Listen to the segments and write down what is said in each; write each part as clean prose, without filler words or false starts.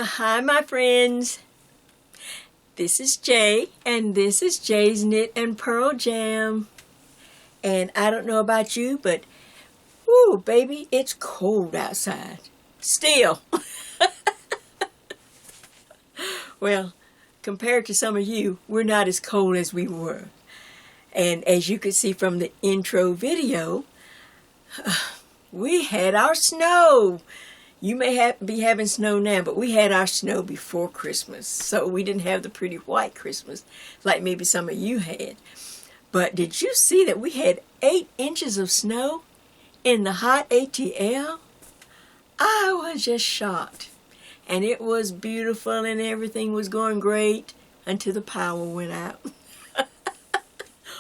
Well, hi, my friends. This is Jay, and this is Jay's Knit and Purl Jam. And I don't know about you, but, whoo, baby, it's cold outside. Still. Well, compared to some of you, we're not as cold as we were. And as you can see from the intro video, we had our snow. You may be having snow now, but we had our snow before Christmas. So we didn't have the pretty white Christmas like maybe some of you had. But did you see that we had 8 inches of snow in the hot ATL? I was just shocked. And it was beautiful and everything was going great until the power went out.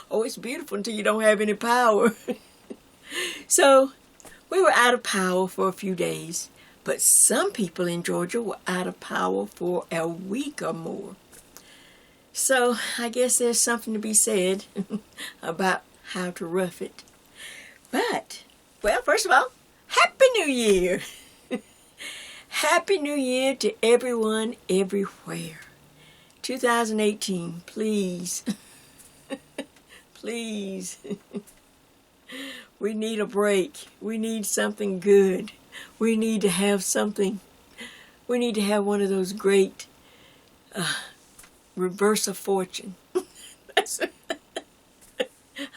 Oh, it's beautiful until you don't have any power. So we were out of power for a few days. But some people in Georgia were out of power for a week or more. So I guess there's something to be said about how to rough it. But, well, first of all, Happy New Year! Happy New Year to everyone, everywhere. 2018, please. Please. We need a break. We need something good. We need to have something. We need to have one of those great reverse of fortune. I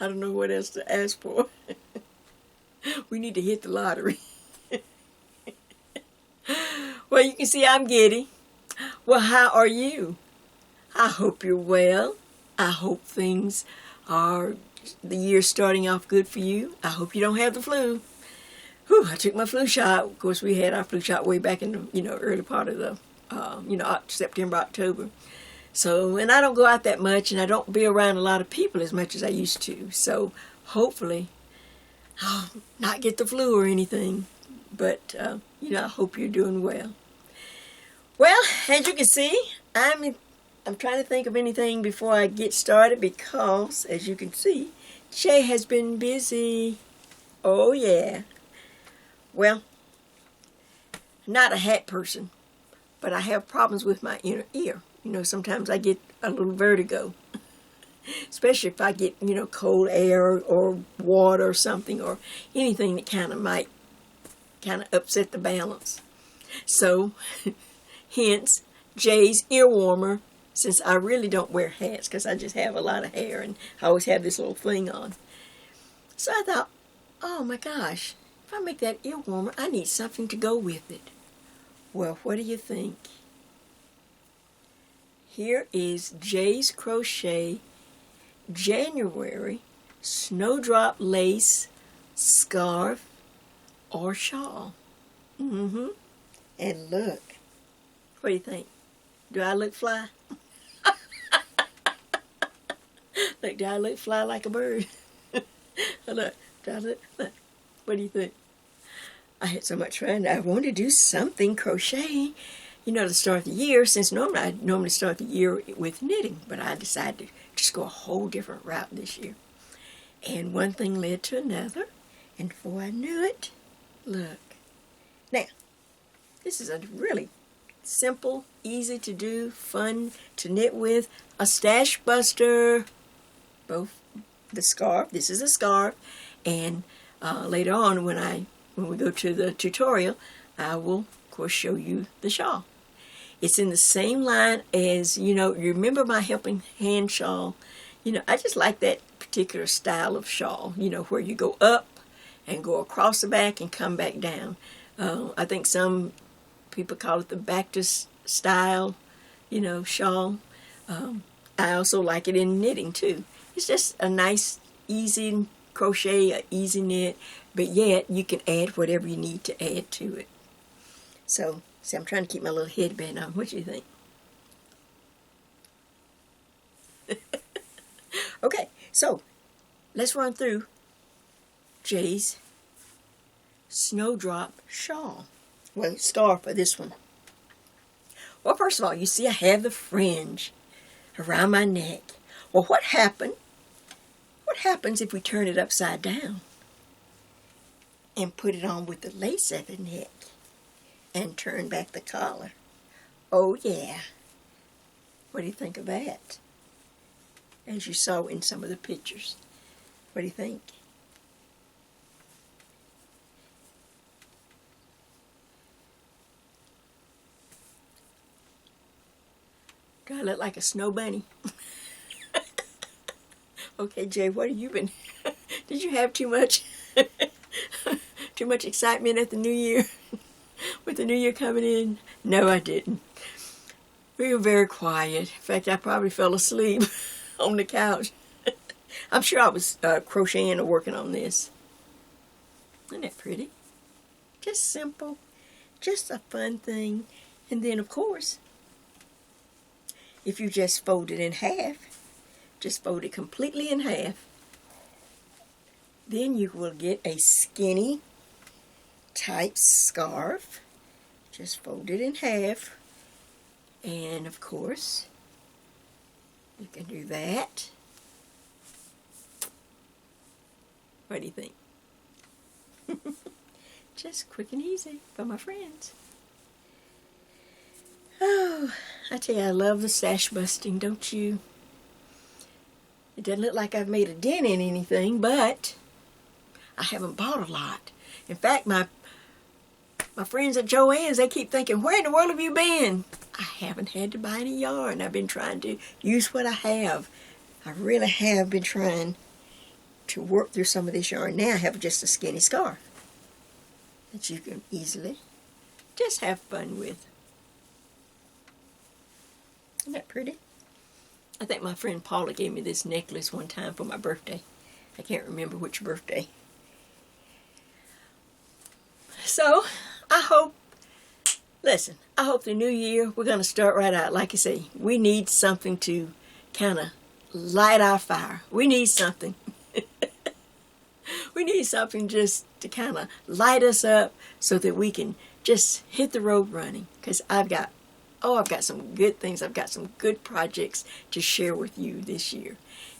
don't know what else to ask for. We need to hit the lottery. Well, you can see I'm giddy. Well, how are you? I hope you're well. I hope things are, the year's starting off good for you. I hope you don't have the flu. Whew, I took my flu shot. Of course, we had our flu shot way back in the, early part of the, September, October. So, and I don't go out that much, and I don't be around a lot of people as much as I used to. So, hopefully, I'll not get the flu or anything. But, I hope you're doing well. Well, as you can see, I'm trying to think of anything before I get started because, as you can see, Jay has been busy. Oh, yeah. Well, not a hat person, but I have problems with my inner ear. Sometimes I get a little vertigo, especially if I get, cold air or water or something or anything that might upset the balance. So, hence, Jay's ear warmer, since I really don't wear hats because I just have a lot of hair and I always have this little thing on. So I thought, oh my gosh. If I make that ear warmer, I need something to go with it. Well, what do you think? Here is Jay's Crochet January Snowdrop Lace Scarf or Shawl. And look. What do you think? Do I look fly? Look, do I look fly like a bird? Look, do I look? What do you think? I had so much fun. I wanted to do something crocheting, to start the year, since I normally start the year with knitting, but I decided to just go a whole different route this year. And one thing led to another, and before I knew it, look. Now, this is a really simple, easy to do, fun to knit with, a stash buster, both the scarf, this is a scarf, and later on when we go to the tutorial, I will of course show you the shawl. It's in the same line as, you remember my helping hand shawl? I just like that particular style of shawl, where you go up and go across the back and come back down. I think some people call it the Bactus style, shawl. I also like it in knitting too. It's just a nice, easy crochet, an easy knit, but yet you can add whatever you need to add to it. So, see, I'm trying to keep my little headband on. What do you think? Okay, so let's run through Jay's Snowdrop Shawl. Well, scarf for this one. Well, first of all, you see I have the fringe around my neck. Well, what happens if we turn it upside down and put it on with the lace at the neck and turn back the collar? Oh yeah. What do you think of that? As you saw in some of the pictures. What do you think? Do I look like a snow bunny? Okay, Jay, what have you been... Did you have too much... too much excitement at the new year? With the new year coming in? No, I didn't. We were very quiet. In fact, I probably fell asleep on the couch. I'm sure I was crocheting or working on this. Isn't that pretty? Just simple. Just a fun thing. And then, of course, if you just fold it in half, just fold it completely in half, then you will get a skinny type scarf. Just fold it in half. And of course, you can do that. What do you think? Just quick and easy for my friends. Oh, I tell you, I love the sash busting, don't you? It doesn't look like I've made a dent in anything, but I haven't bought a lot. In fact, my friends at Joann's, they keep thinking, where in the world have you been? I haven't had to buy any yarn. I've been trying to use what I have. I really have been trying to work through some of this yarn. Now I have just a skinny scarf that you can easily just have fun with. Isn't that pretty? I think my friend Paula gave me this necklace one time for my birthday. I can't remember which birthday. So, I hope the new year, we're going to start right out. Like I say, we need something to kind of light our fire. We need something. We need something just to kind of light us up so that we can just hit the road running. Because I've got some good things. I've got some good projects to share with you this year.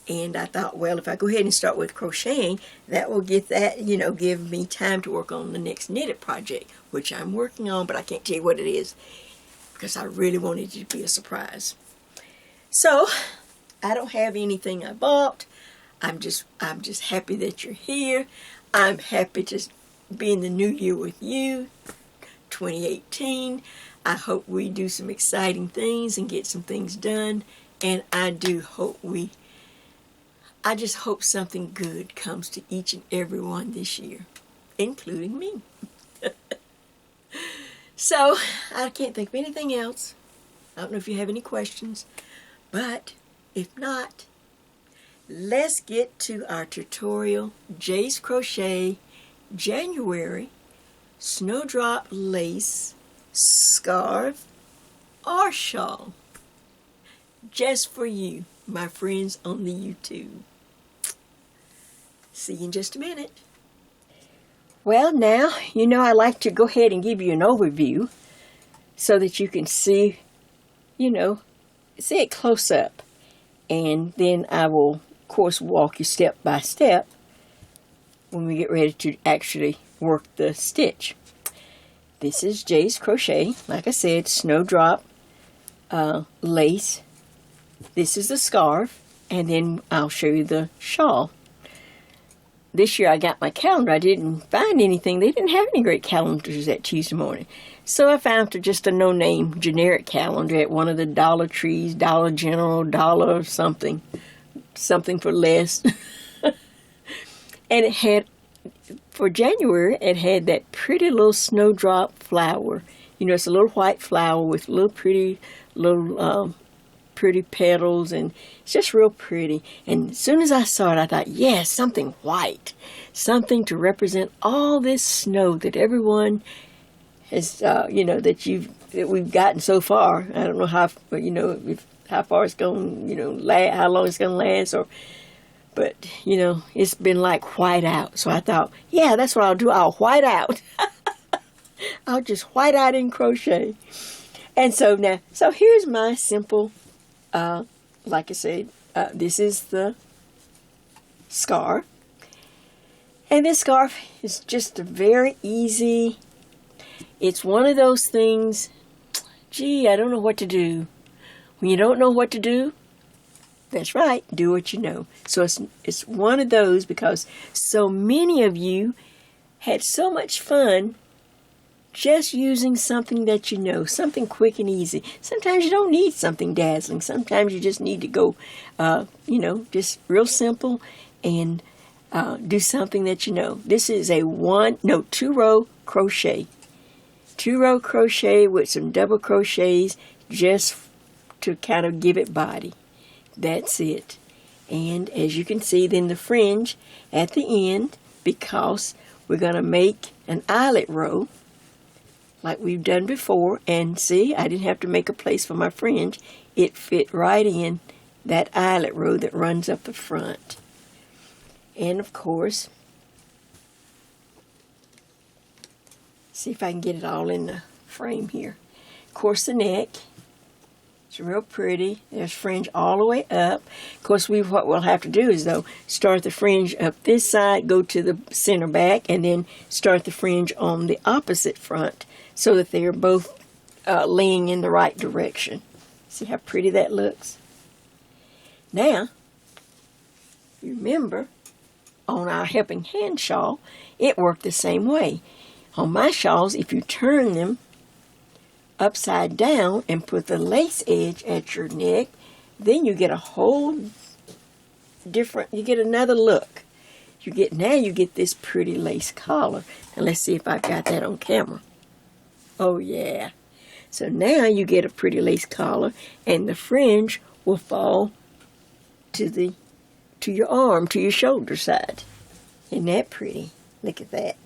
And I thought, well, if I go ahead and start with crocheting, that will get that, give me time to work on the next knitted project, which I'm working on, but I can't tell you what it is because I really wanted it to be a surprise. So, I don't have anything I bought. I'm just happy that you're here. I'm happy to be in the new year with you, 2018. I hope we do some exciting things and get some things done. And I just hope something good comes to each and every one this year, including me. So, I can't think of anything else. I don't know if you have any questions, but if not, let's get to our tutorial, Jay's Crochet, January, Snowdrop Lace, Scarf, or Shawl. Just for you, my friends on the YouTube. See you in just a minute. Well, now, I like to go ahead and give you an overview so that you can see, see it close up. And then I will, of course, walk you step by step when we get ready to actually work the stitch. This is Jay's Crochet, like I said, Snowdrop lace. This is the scarf, and then I'll show you the shawl. This year I got my calendar. I didn't find anything. They didn't have any great calendars that Tuesday morning. So I found just a no-name generic calendar at one of the Dollar Trees, Dollar General, Dollar something for less. And it had, for January, it had that pretty little snowdrop flower. It's a little white flower with little pretty petals, and it's just real pretty. And as soon as I saw it, I thought, yes, something white, something to represent all this snow that everyone has, that we've gotten so far. I don't know how, how far it's going, how long it's going to last, but it's been like white out. So I thought, yeah, that's what I'll do. I'll white out. I'll just white out in crochet. And so here's my simple. Like I said, this is the scarf. And this scarf is just a very easy, it's one of those things, Gee, I don't know what to do. When you don't know what to do, that's right, do what you know. So it's one of those because so many of you had so much fun just using something that you know, something quick and easy. Sometimes you don't need something dazzling. Sometimes you just need to go, just real simple and do something that you know. This is a 2-row crochet. 2-row crochet with some double crochets just to kind of give it body. That's it. And as you can see, then the fringe at the end, because we're going to make an eyelet row like we've done before. And see, I didn't have to make a place for my fringe. It fit right in that eyelet row that runs up the front. And of course, see if I can get it all in the frame here. Of course, the neck. It's real pretty. There's fringe all the way up. Of course, what we'll have to do is, though, start the fringe up this side, go to the center back, and then start the fringe on the opposite front so that they're both laying in the right direction. See how pretty that looks? Now, remember, on our helping hand shawl, it worked the same way. On my shawls, if you turn them upside down and put the lace edge at your neck, then you get a whole different, you get another look. Now you get this pretty lace collar. And let's see if I've got that on camera. Oh yeah. So now you get a pretty lace collar and the fringe will fall to your arm, to your shoulder side. Isn't that pretty? Look at that.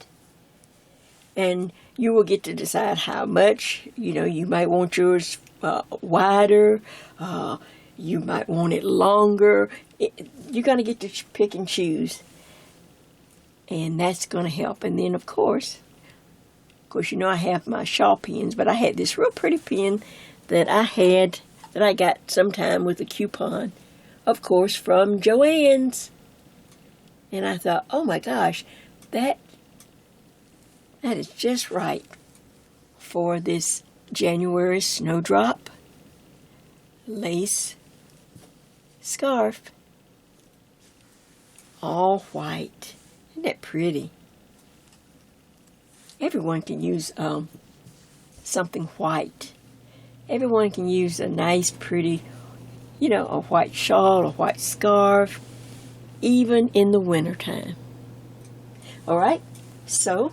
And you will get to decide how much. You might want yours wider. You might want it longer. You're going to get to pick and choose. And that's going to help. And then, of course, I have my shawl pins. But I had this real pretty pin that I got sometime with a coupon. Of course, from Joann's. And I thought, oh my gosh, that is just right for this January Snowdrop lace scarf. All white. Isn't that pretty? Everyone can use something white. Everyone can use a nice, pretty, a white shawl, a white scarf, even in the wintertime. All right, so,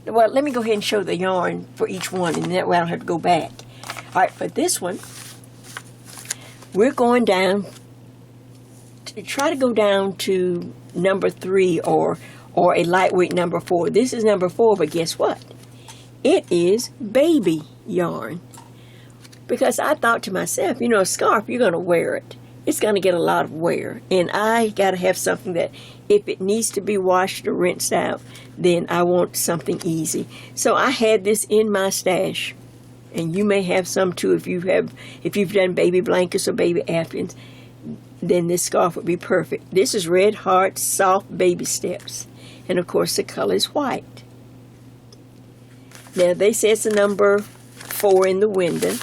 well, let me go ahead and show the yarn for each one, and that way I don't have to go back. All right, for this one, we're going down, try to go down to number 3 or a lightweight number 4. This is number 4, but guess what? It is baby yarn. Because I thought to myself, a scarf, you're going to wear it. It's going to get a lot of wear. And I got to have something that if it needs to be washed or rinsed out, then I want something easy. So I had this in my stash. And you may have some too if you've done baby blankets or baby afghans. Then this scarf would be perfect. This is Red Heart Soft Baby Steps. And of course the color is white. Now they say it's a number 4 in the window.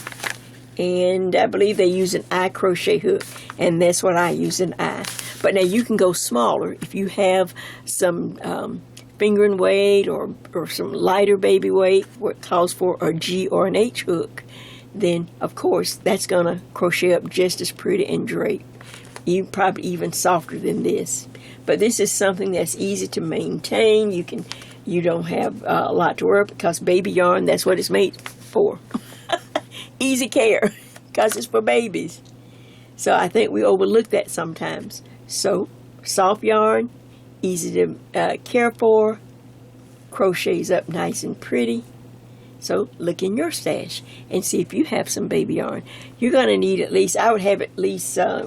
And I believe they use an eye crochet hook. And that's what I use, an eye. But now you can go smaller. If you have some fingering weight or some lighter baby weight, what calls for a G or an H hook, then of course that's going to crochet up just as pretty and drape. Probably even softer than this. But this is something that's easy to maintain. You don't have a lot to worry because baby yarn, that's what it's made for. Easy care, because it's for babies. So I think we overlook that sometimes. So soft yarn, easy to care for, crochets up nice and pretty. So look in your stash and see if you have some baby yarn. You're going to need at least, I would have at least, I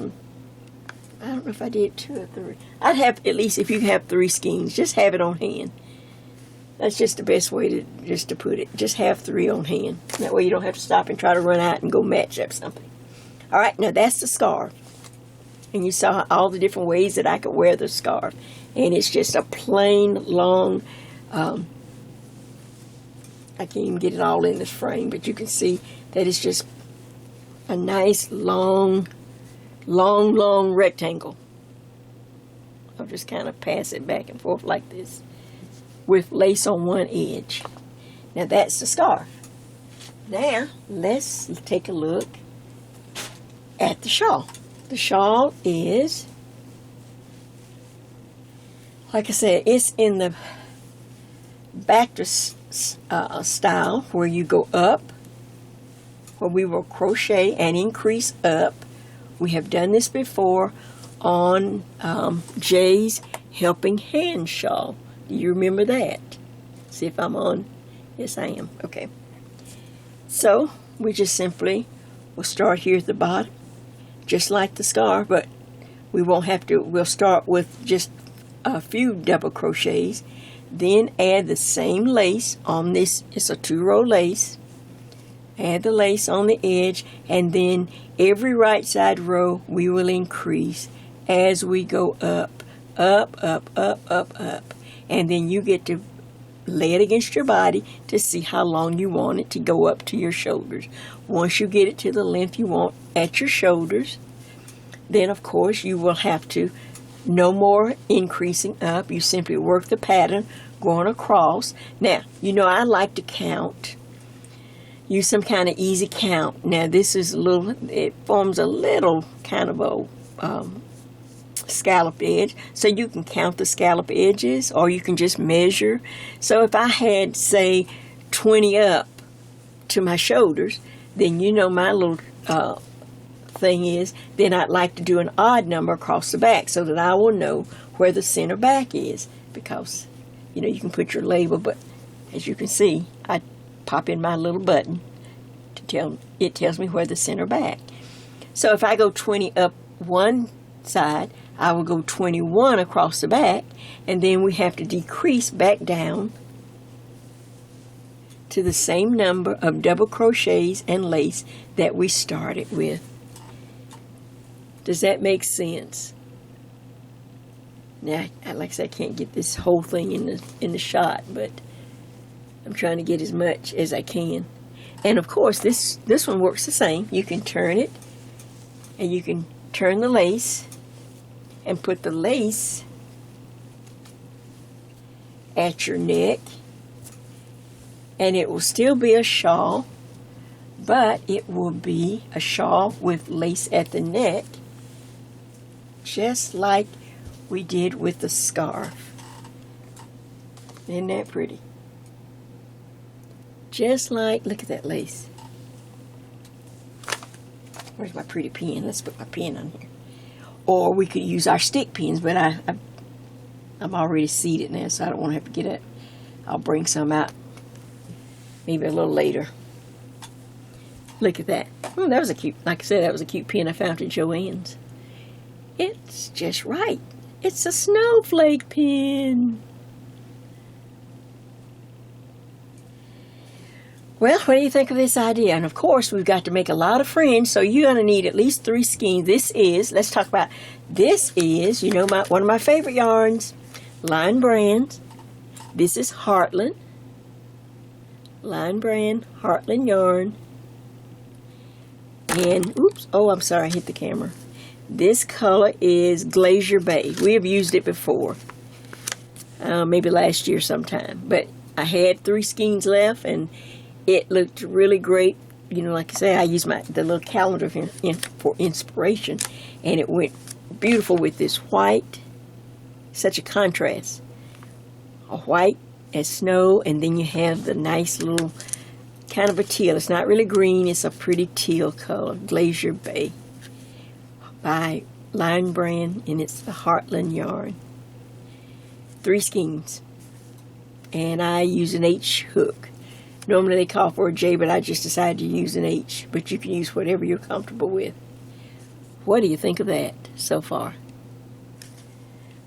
don't know if I did 2 or 3. I'd have at least, if you have 3 skeins, just have it on hand. That's just the best way to put it. Just have 3 on hand. That way you don't have to stop and try to run out and go match up something. All right, now that's the scarf. And you saw all the different ways that I could wear the scarf. And it's just a plain, long, I can't even get it all in this frame, but you can see that is just a nice long rectangle. I'll just kind of pass it back and forth like this with lace on one edge. Now that's the scarf. Now let's take a look at the shawl. The shawl is, like I said, it's in the Bactress style, where you go up, where we will crochet and increase up. We have done this before on Jay's Helping Hand shawl. Do you remember that? See if I'm on. Yes, I am. Okay. So we just simply will start here at the bottom, just like the scarf, but we won't have to. We'll start with just a few double crochets, then add the same lace on this. It's a 2-row lace. Add the lace on the edge, and then every right side row we will increase as we go up, up, up, up, up, up. And then you get to lay it against your body to see how long you want it to go up to your shoulders. Once you get it to the length you want at your shoulders, then of course you will have to, no more increasing up. You simply work the pattern going across. Now, you know I like to count. Use some kind of easy count. Now this is a little, it forms a little kind of a scalloped edge, so you can count the scallop edges, or you can just measure. So if I had, say, 20 up to my shoulders, then you know my little thing is, then I'd like to do an odd number across the back so that I will know where the center back is, because you know you can put your label, but as you can see, I pop in my little button to tell, it tells me where the center back. So if I go 20 up one side, I will go 21 across the back, and then we have to decrease back down to the same number of double crochets and lace that we started with. Does that make sense? Now, like I said, I can't get this whole thing in the shot, but I'm trying to get as much as I can. And of course, this one works the same. You can turn it, and you can turn the lace and put the lace at your neck, and it will still be a shawl, but it will be a shawl with lace at the neck, just like we did with the scarf. Isn't that pretty? Just like, look at that lace. Where's my pretty pen? Let's put my pen on here. Or we could use our stick pins, but I'm already seated now, so I don't want to have to get it. I'll bring some out maybe a little later. Look at that. Oh, that was a cute, like I said, that was a cute pin I found at Joann's. It's just right. It's a snowflake pin. Well, what do you think of this idea? And of course, we've got to make a lot of fringe, so you're going to need at least 3 skeins. This is, let's talk about, this is, you know, one of my favorite yarns, Line Brand. This is Heartland. Line Brand, Heartland yarn. And, oops, oh, I'm sorry, I hit the camera. This color is Glacier Bay. We have used it before, maybe last year sometime. But I had 3 skeins left, and it looked really great. You know, like I say, I used the little calendar for inspiration, and it went beautiful with this white. Such a contrast. A white as snow, and then you have the nice little kind of a teal. It's not really green, it's a pretty teal color. Glacier Bay by Line Brand, and it's the Heartland yarn. 3 skeins. And I use an H hook. Normally they call for a J, but I just decided to use an H. But you can use whatever you're comfortable with. What do you think of that so far?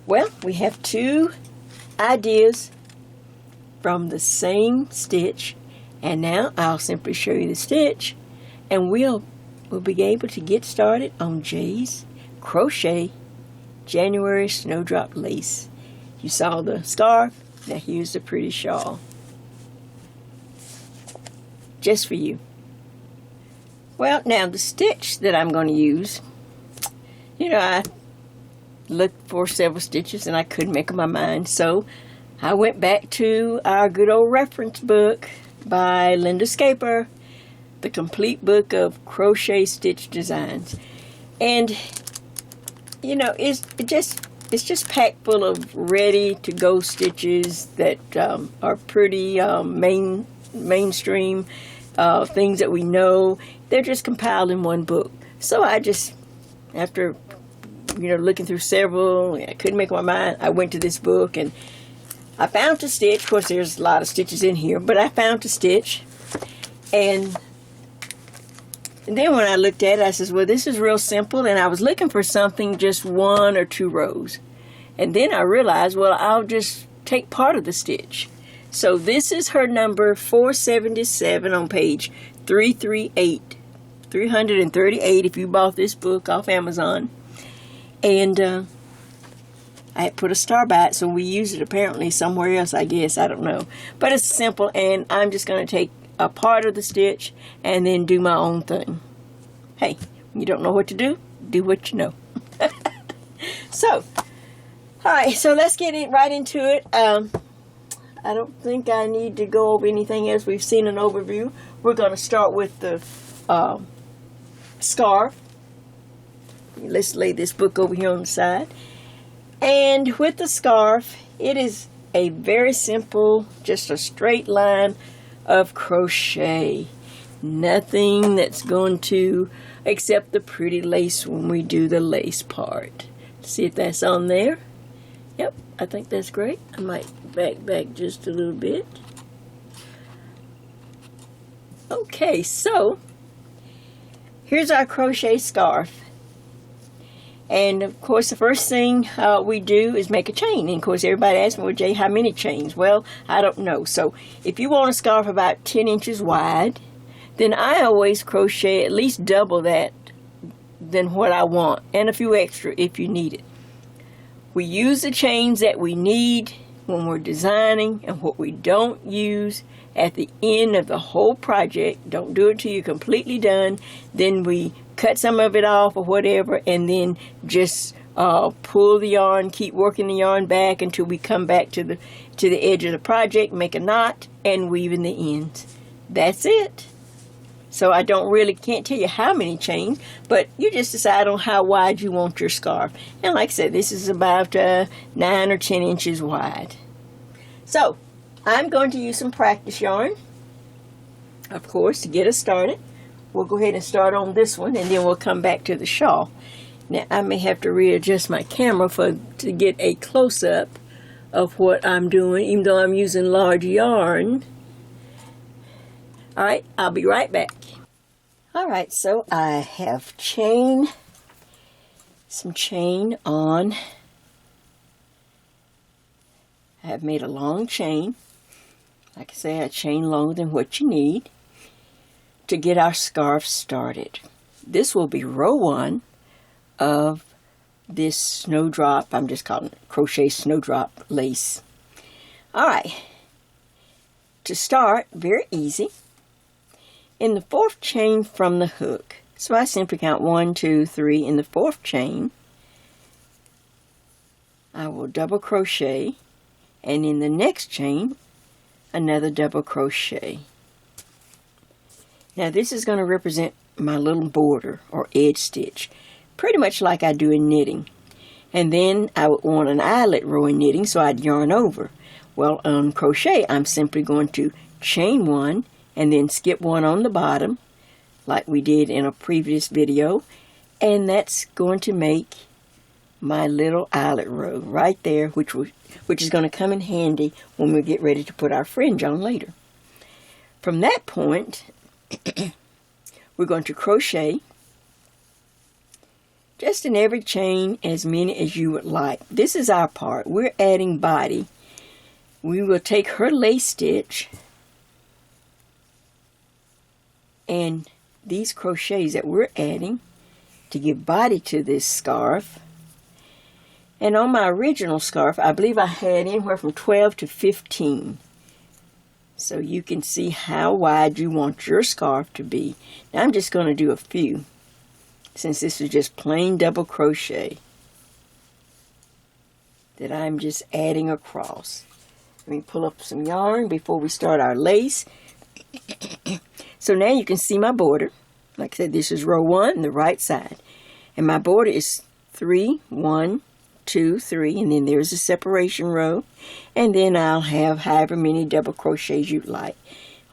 Well, we have 2 ideas from the same stitch. And now I'll simply show you the stitch. And we'll be able to get started on Jay's Crochet January Snowdrop Lace. You saw the scarf. Now here's the pretty shawl. Just for you. Well, now the stitch that I'm going to use, you know, I looked for several stitches and I couldn't make up my mind, so I went back to our good old reference book by Linda Scaper, the complete book of crochet stitch designs. And you know, it's just packed full of ready to go stitches that are pretty mainstream things that we know. They're just compiled in one book. So I just, after looking through several, I couldn't make up my mind, I went to this book and I found a stitch. Of course, there's a lot of stitches in here, but I found a stitch. And then when I looked at it, I said, well, this is real simple. And I was looking for something just 1 or 2 rows. And then I realized, well, I'll just take part of the stitch. So this is her number 477 on page 338 if you bought this book off Amazon. And I had put a star by it, so we use it apparently somewhere else, I guess. I don't know. But it's simple, and I'm just going to take a part of the stitch and then do my own thing. Hey, when you don't know what to do, do what you know. So, alright, so let's get right into it. I don't think I need to go over anything else. We've seen an overview. We're going to start with the scarf. Let's lay this book over here on the side. And with the scarf, it is a very simple, just a straight line of crochet. Nothing that's going to, except the pretty lace when we do the lace part. See if that's on there. Yep, I think that's great. I might back just a little bit. Okay, so here's our crochet scarf. And of course, the first thing we do is make a chain. And of course, everybody asks me, well, Jay, how many chains? Well, I don't know. So if you want a scarf about 10 inches wide, then I always crochet at least double that than what I want, and a few extra if you need it. We use the chains that we need when we're designing, and what we don't use at the end of the whole project. Don't do it till you're completely done. Then we cut some of it off or whatever, and then just pull the yarn, keep working the yarn back until we come back to the edge of the project, make a knot, and weave in the ends. That's it. So I can't tell you how many chains, but you just decide on how wide you want your scarf. And like I said, this is about 9 or 10 inches wide. So I'm going to use some practice yarn, of course, to get us started. We'll go ahead and start on this one, and then we'll come back to the shawl. Now, I may have to readjust my camera to get a close-up of what I'm doing, even though I'm using large yarn. All right, I'll be right back. All right, so I have some chain on. I have made a long chain. Like I say, a chain longer than what you need to get our scarf started. This will be row 1 of this Snowdrop, I'm just calling it crochet Snowdrop lace. Alright, to start, very easy. In the 4th chain from the hook, so I simply count 1, 2, 3 in the 4th chain. I will double crochet, and in the next chain, another double crochet. Now this is going to represent my little border or edge stitch, pretty much like I do in knitting. And then I would want an eyelet row in knitting, so I'd yarn over. Well, on crochet, I'm simply going to chain 1 and then skip 1 on the bottom, like we did in a previous video, and that's going to make my little eyelet row right there, which is going to come in handy when we get ready to put our fringe on later. From that point, we're going to crochet just in every chain as many as you would like. This is our part. We're adding body. We will take her lace stitch and these crochets that we're adding to give body to this scarf. And on my original scarf, I believe I had anywhere from 12 to 15 so you can see how wide you want your scarf to be. Now I'm just going to do a few, since this is just plain double crochet that I'm just adding across. Let me pull up some yarn before we start our lace. So now you can see my border. Like I said, this is row 1, the right side. And my border is 3, 1, 2, 3, and then there's a separation row. And then I'll have however many double crochets you'd like.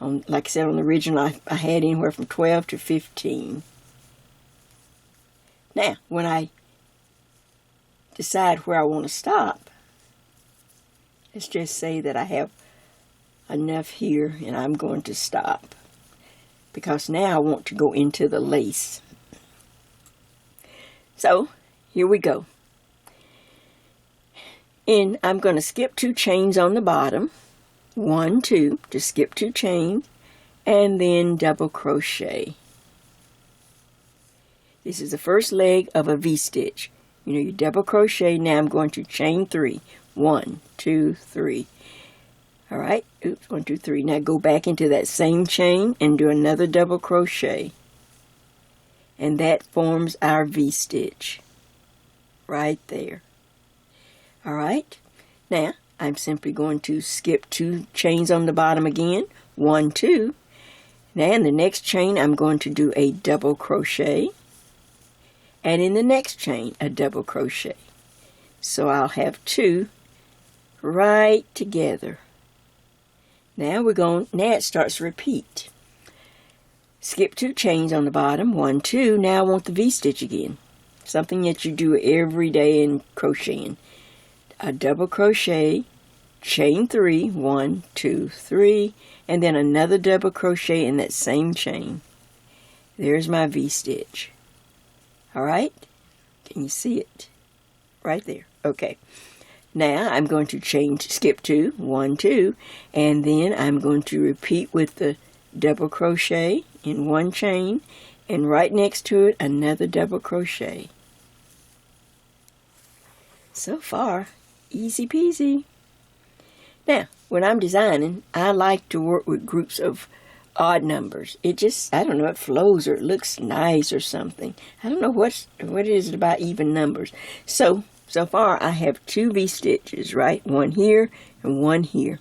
Like I said, on the original, I had anywhere from 12 to 15. Now, when I decide where I want to stop, let's just say that I have enough here and I'm going to stop, because now I want to go into the lace. So here we go. And I'm going to skip 2 chains on the bottom. 1, 2, just skip 2 chains, and then double crochet. This is the first leg of a V-stitch. You know, you double crochet. Now I'm going to chain 3. 1, 2, 3. All right, oops, 1, 2, 3. Now go back into that same chain and do another double crochet. And that forms our V-stitch right there. All right, now I'm simply going to skip 2 chains on the bottom again. 1, 2. Now in the next chain, I'm going to do a double crochet. And in the next chain, a double crochet. So I'll have 2 right together. Now it starts to repeat. Skip 2 chains on the bottom. 1, 2. Now I want the V-stitch again. Something that you do every day in crocheting. A double crochet, chain 3, 1, 2, 3, and then another double crochet in that same chain. There's my V-stitch. All right, can you see it? Right there. Okay. Now I'm going to skip 2, 1, 2, and then I'm going to repeat with the double crochet in 1 chain, and right next to it another double crochet. So far, easy peasy. Now, when I'm designing, I like to work with groups of odd numbers. It just, I don't know, it flows or it looks nice or something. I don't know what is it about even numbers. So far I have 2 V-stitches, right? 1 here and 1 here.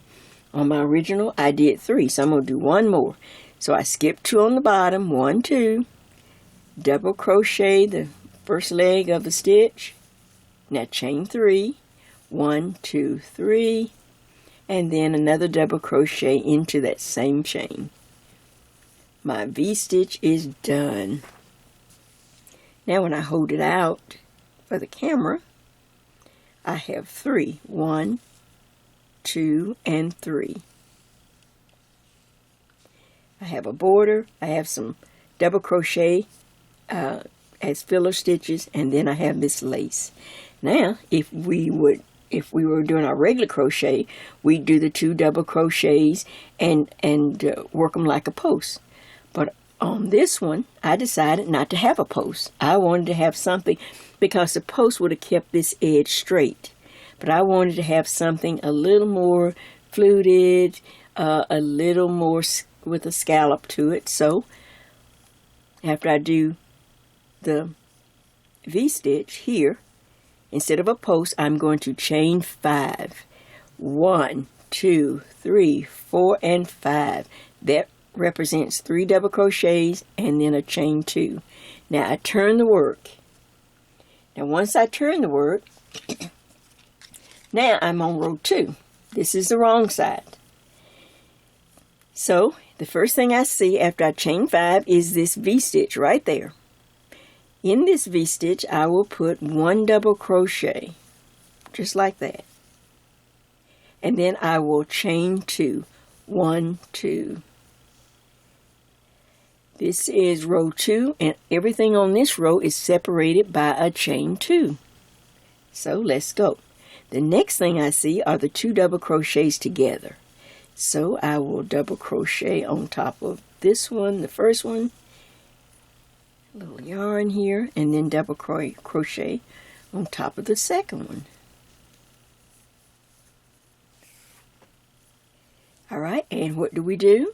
On my original, I did 3, so I'm going to do 1 more. So I skip 2 on the bottom, 1, 2, double crochet the first leg of the stitch. Now chain 3, 1, 2, 3, and then another double crochet into that same chain. My V-stitch is done. Now when I hold it out for the camera, I have 3. 1, 2, and 3. I have a border. I have some double crochet as filler stitches, and then I have this lace. Now, if we were doing our regular crochet, we'd do the 2 double crochets and work them like a post. But on this one, I decided not to have a post. I wanted to have something, because the post would have kept this edge straight. But I wanted to have something a little more fluted, a little more with a scallop to it. So after I do the V-stitch here, instead of a post, I'm going to chain 5. 1, 2, 3, 4, and 5. That represents 3 double crochets and then a chain 2. Now I turn the work. Now once I turn the work, now I'm on row 2. This is the wrong side. So the first thing I see after I chain 5 is this V-stitch right there. In this V-stitch, I will put 1 double crochet, just like that. And then I will chain 2. 1, 2. This is row 2, and everything on this row is separated by a chain 2. So let's go. The next thing I see are the 2 double crochets together. So I will double crochet on top of this one, the first one. A little yarn here, and then double crochet on top of the second one. All right, and what do?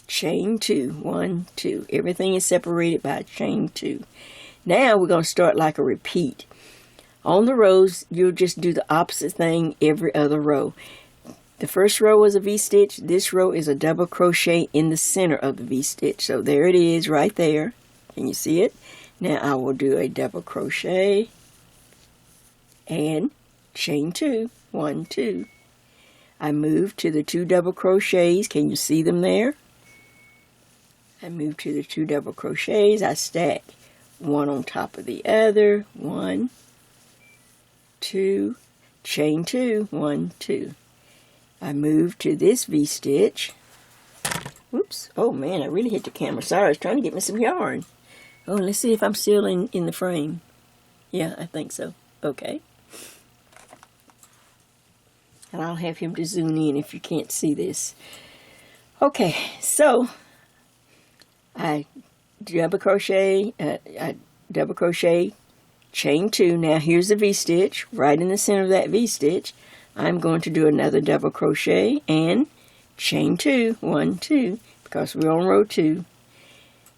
Chain 2, 1, 2. Everything is separated by chain 2. Now we're going to start like a repeat. On the rows, you'll just do the opposite thing every other row. The first row is a V-stitch. This row is a double crochet in the center of the V-stitch. So there it is right there. Can you see it? Now I will do a double crochet and chain 2, 1, 2. I move to the 2 double crochets. Can you see them there? I move to the 2 double crochets. I stack one on top of the other. 1, 2, chain 2, 1, 2. I move to this V-stitch. Whoops. Oh man, I really hit the camera. Sorry, I was trying to get me some yarn. Oh, let's see if I'm still in the frame. Yeah, I think so. Okay. And I'll have him to zoom in if you can't see this. Okay, so I double crochet, chain 2. Now here's the V-stitch. Right in the center of that V-stitch, I'm going to do another double crochet and chain 2, 1, 2, because we're on row 2.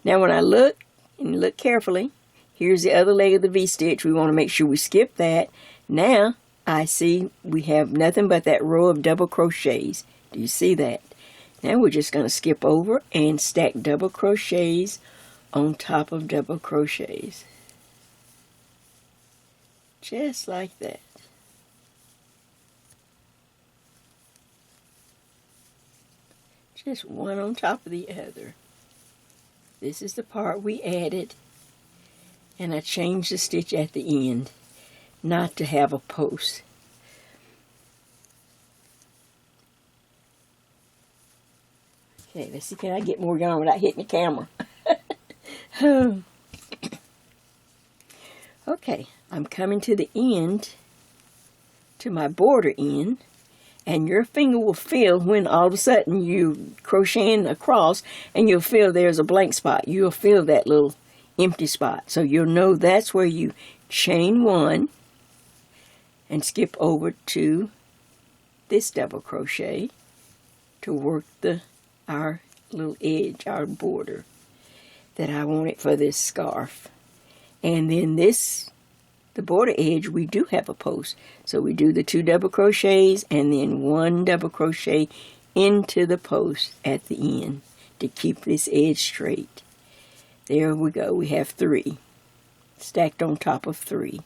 Now when I look, and look carefully, here's the other leg of the V-stitch. We want to make sure we skip that. Now I see we have nothing but that row of double crochets. Do you see that? Now we're just going to skip over and stack double crochets on top of double crochets. Just like that. Just one on top of the other. This is the part we added, and I changed the stitch at the end, not to have a post. Okay, let's see, can I get more yarn without hitting the camera? Okay, I'm coming to the end, to my border end, and your finger will feel when all of a sudden you crocheting across and you'll feel there's a blank spot. You'll feel that little empty spot. So you'll know that's where you chain 1 and skip over to this double crochet to work our little edge, our border that I wanted for this scarf. And then the border edge, we do have a post. So we do the 2 double crochets and then 1 double crochet into the post at the end to keep this edge straight. There we go. We have 3 stacked on top of 3.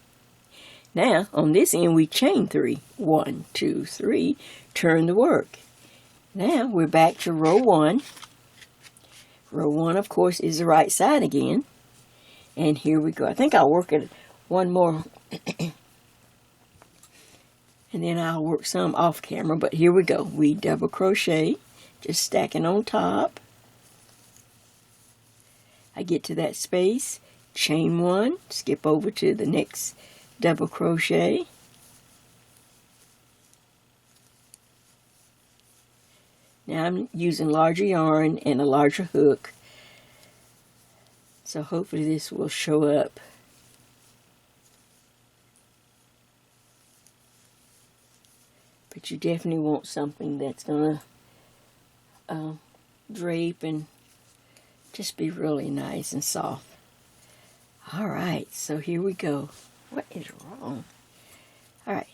Now on this end we chain 3. 1, 2, 3. Turn the work. Now we're back to row 1. Row 1, of course, is the right side again. And here we go. I think I'll work it one more and then I'll work some off camera, but here we go. We double crochet, just stacking on top. I get to that space, chain 1, skip over to the next double crochet. Now I'm using larger yarn and a larger hook, so hopefully this will show up. But you definitely want something that's going to drape and just be really nice and soft. Alright, so here we go. What is wrong? Alright.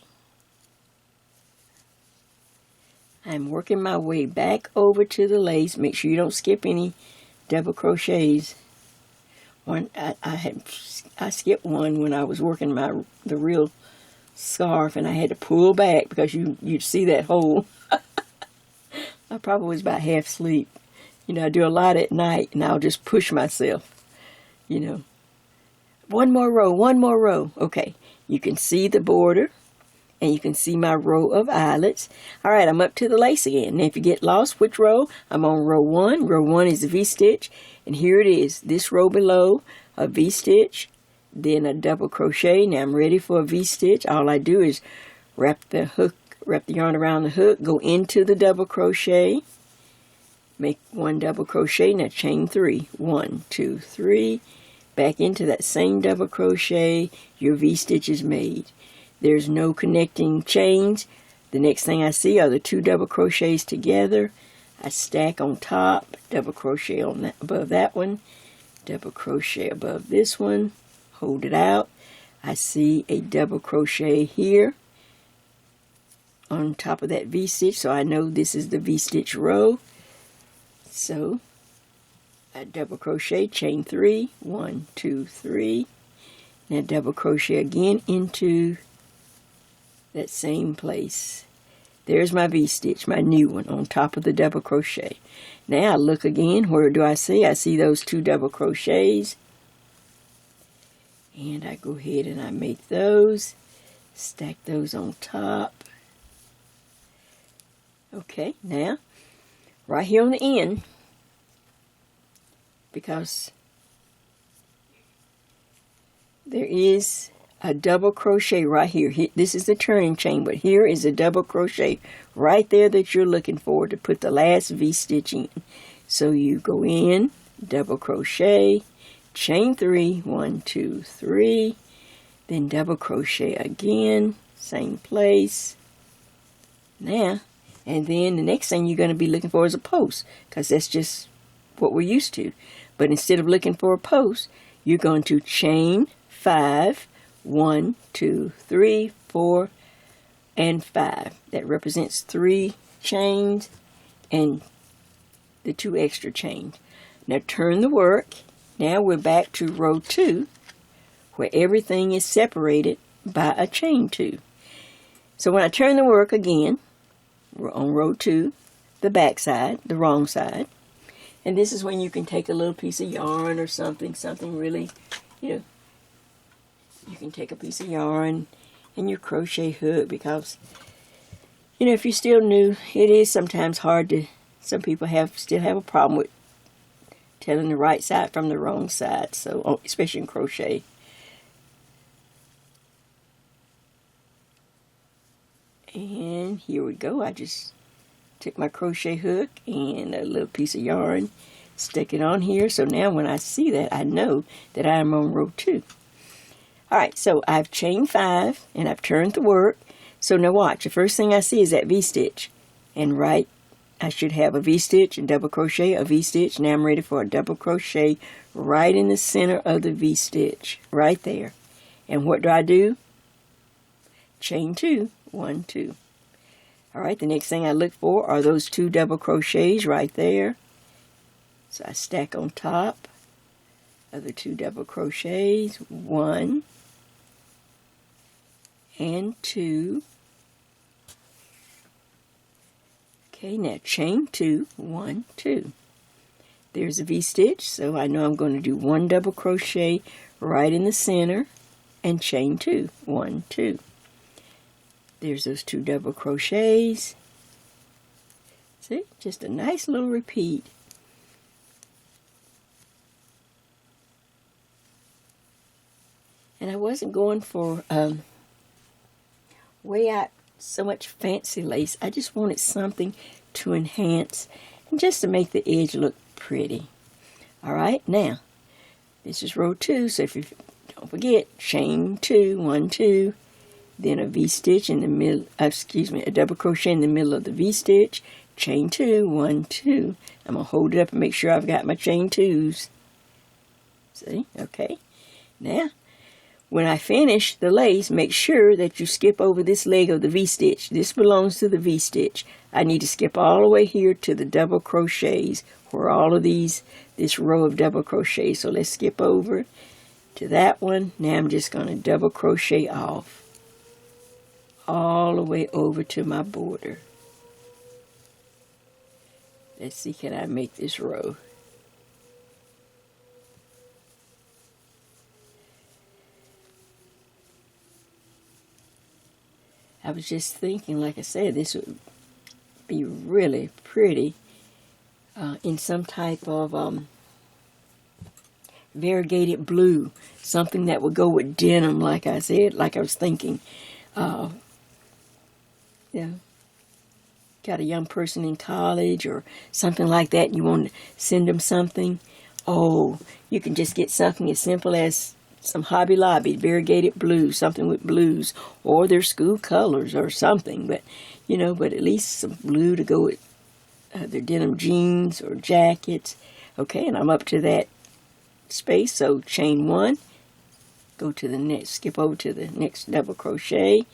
I'm working my way back over to the lace. Make sure you don't skip any double crochets. I skipped one when I was working the real scarf, and I had to pull back because you'd see that hole. I probably was about half asleep. You know, I do a lot at night, and I'll just push myself, you know. One more row. Okay, you can see the border, and you can see my row of eyelets. All right, I'm up to the lace again. Now, if you get lost, which row? I'm on row 1. Row 1 is a V-stitch, and here it is. This row below, a V-stitch, then a double crochet. Now I'm ready for a V-stitch. All I do is wrap the yarn around the hook, go into the double crochet, make 1 double crochet. Now chain 3. 1, 2, 3. Back into that same double crochet. Your V-stitch is made. There's no connecting chains. The next thing I see are the 2 double crochets together. I stack on top, double crochet on that, above that one, double crochet above this one, hold it out. I see a double crochet here on top of that V-stitch, so I know this is the V-stitch row. So I double crochet, chain 3, 1, 2, 3. Now double crochet again into that same place. There's my V-stitch, my new one, on top of the double crochet. Now I look again. Where do I see? I see those 2 double crochets. And I go ahead and I make those. Stack those on top. Okay, now, right here on the end, because there is a double crochet right here. This is the turning chain, but here is a double crochet right there that you're looking for to put the last V-stitch in. So you go in, double crochet, chain 3, 1, 2, 3, then double crochet again, same place. Now, and then the next thing you're going to be looking for is a post, because that's just what we're used to. But instead of looking for a post, you're going to chain 5, 1, 2, 3, 4, and 5. That represents 3 chains and the 2 extra chains. Now turn the work. Now we're back to row 2, where everything is separated by a chain 2. So when I turn the work again, we're on row 2, the back side, the wrong side. And this is when you can take a little piece of yarn or something really, you can take a piece of yarn and your crochet hook, because, if you're still new, it is sometimes hard to, some people still have a problem with telling the right side from the wrong side, so especially in crochet. And here we go. I just took my crochet hook and a little piece of yarn, stick it on here. So now when I see that, I know that I'm on row 2. Alright, so I've chained 5 and I've turned the work. So now watch, the first thing I see is that V-stitch. And right, I should have a V-stitch, a double crochet, a V-stitch. Now I'm ready for a double crochet right in the center of the V-stitch, right there. And what do? Chain 2, 1, 2. Alright, the next thing I look for are those 2 double crochets right there. So I stack on top of the 2 double crochets, 1 and 2. Okay, now chain 2, 1, 2. There's a V-stitch, so I know I'm going to do 1 double crochet right in the center and chain 2, 1, 2. There's those 2 double crochets. See, just a nice little repeat. And I wasn't going for way out so much fancy lace. I just wanted something to enhance and just to make the edge look pretty. Alright, now, this is row 2, so if you don't forget, chain 2, 1, 2. Then a V-stitch in the middle, a double crochet in the middle of the V-stitch, chain 2, 1, 2. I'm going to hold it up and make sure I've got my chain 2s. See? Okay. Now, when I finish the lace, make sure that you skip over this leg of the V-stitch. This belongs to the V-stitch. I need to skip all the way here to the double crochets, where all of this row of double crochets. So let's skip over to that one. Now I'm just going to double crochet off all the way over to my border. Let's see, can I make this row? I was just thinking, like I said, this would be really pretty in some type of variegated blue, something that would go with denim, like I said, like I was thinking. Got a young person in college or something like that, and you want to send them something. Oh, you can just get something as simple as some Hobby Lobby, variegated blue, something with blues, or their school colors or something, but, you know, but at least some blue to go with their denim jeans or jackets. Okay, and I'm up to that space, so chain 1, go to the next, skip over to the next double crochet,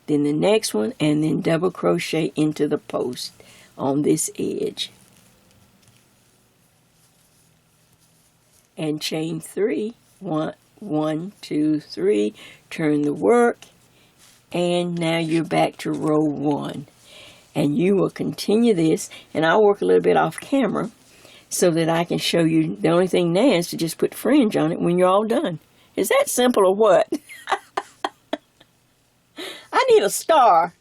then the next one, and then double crochet into the post on this edge. And chain 3, 1, 2, 3, turn the work, and now you're back to row 1. And you will continue this, and I'll work a little bit off camera so that I can show you. The only thing now is to just put fringe on it when you're all done. Is that simple or what? I need a star.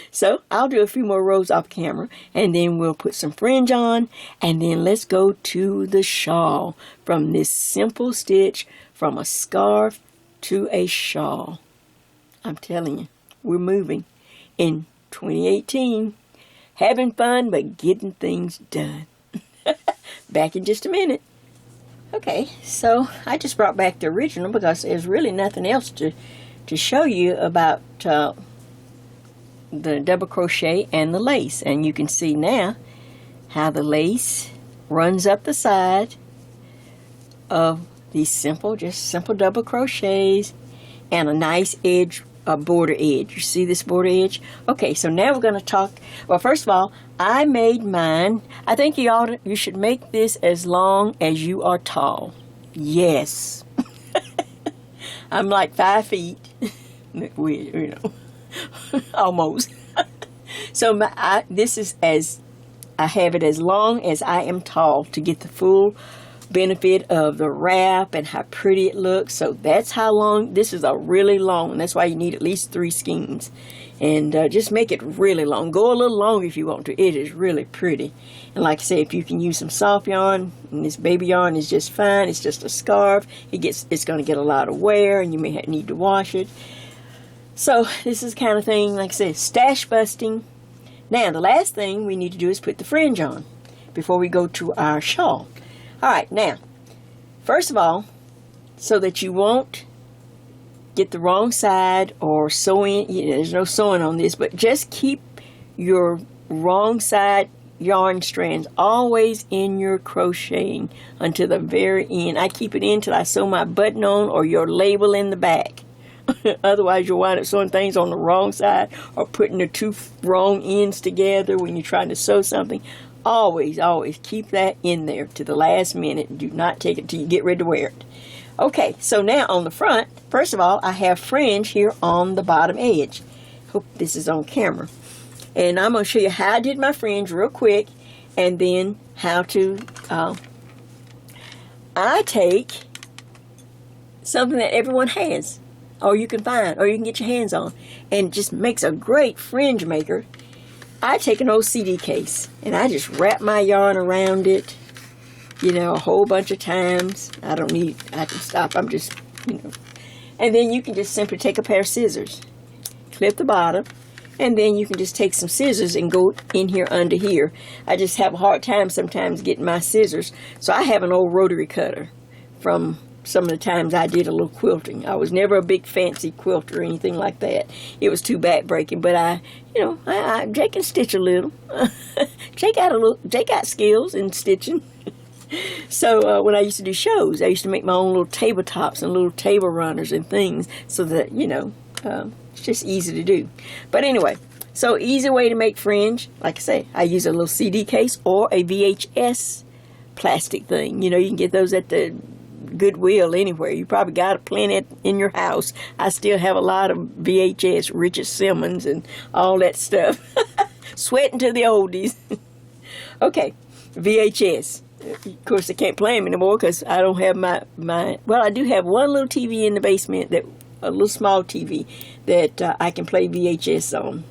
So I'll do a few more rows off camera, and then we'll put some fringe on, and then let's go to the shawl. From this simple stitch, from a scarf to a shawl. I'm telling you, we're moving in 2018. Having fun, but getting things done. Back in just a minute. Okay, so I just brought back the original because there's really nothing else to show you about the double crochet and the lace. And you can see now how the lace runs up the side of these simple double crochets and a nice edge, a border edge. You see this border edge? Okay, so now we're going to talk. Well, first of all, I made mine. I think you should make this as long as you are tall. Yes. I'm like 5 feet. You know, almost. So this is as I have it as long as I am tall to get the full benefit of the wrap and how pretty it looks. So that's how long. This is a really long. That's why you need at least 3 skeins, and just make it really long. Go a little longer if you want to. It is really pretty. And like I say, if you can use some soft yarn, and this baby yarn is just fine. It's just a scarf. It's going to get a lot of wear, and you may need to wash it. So this is the kind of thing, like I said, stash busting. Now the last thing we need to do is put the fringe on before we go to our shawl. Alright, now, first of all, so that you won't get the wrong side or sew in, there's no sewing on this, but just keep your wrong side yarn strands always in your crocheting until the very end. I keep it in till I sew my button on or your label in the back. Otherwise, you'll wind up sewing things on the wrong side or putting the 2 wrong ends together when you're trying to sew something. Always, always keep that in there to the last minute. Do not take it till you get ready to wear it. Okay, so now on the front, first of all, I have fringe here on the bottom edge. Hope this is on camera. And I'm going to show you how I did my fringe real quick, and then how to, I take something that everyone has, or you can find, or you can get your hands on, and it just makes a great fringe maker. I take an old CD case, and I just wrap my yarn around it, a whole bunch of times. I can stop, I'm just, And then you can just simply take a pair of scissors, clip the bottom, and then you can just take some scissors and go in here under here. I just have a hard time sometimes getting my scissors, so I have an old rotary cutter from some of the times I did a little quilting. I was never a big fancy quilter or anything like that. It was too back-breaking, but Jay can stitch a little. Jay got skills in stitching. So when I used to do shows, I used to make my own little tabletops and little table runners and things so that, it's just easy to do. But anyway, so easy way to make fringe. Like I say, I use a little CD case or a VHS plastic thing. You can get those at the Goodwill anywhere. You probably got plenty in your house. I still have a lot of VHS, Richard Simmons and all that stuff. Sweating to the oldies. Okay, VHS. Of course, I can't play them anymore because I don't have my. Well, I do have one little TV in the basement, a little small TV that I can play VHS on.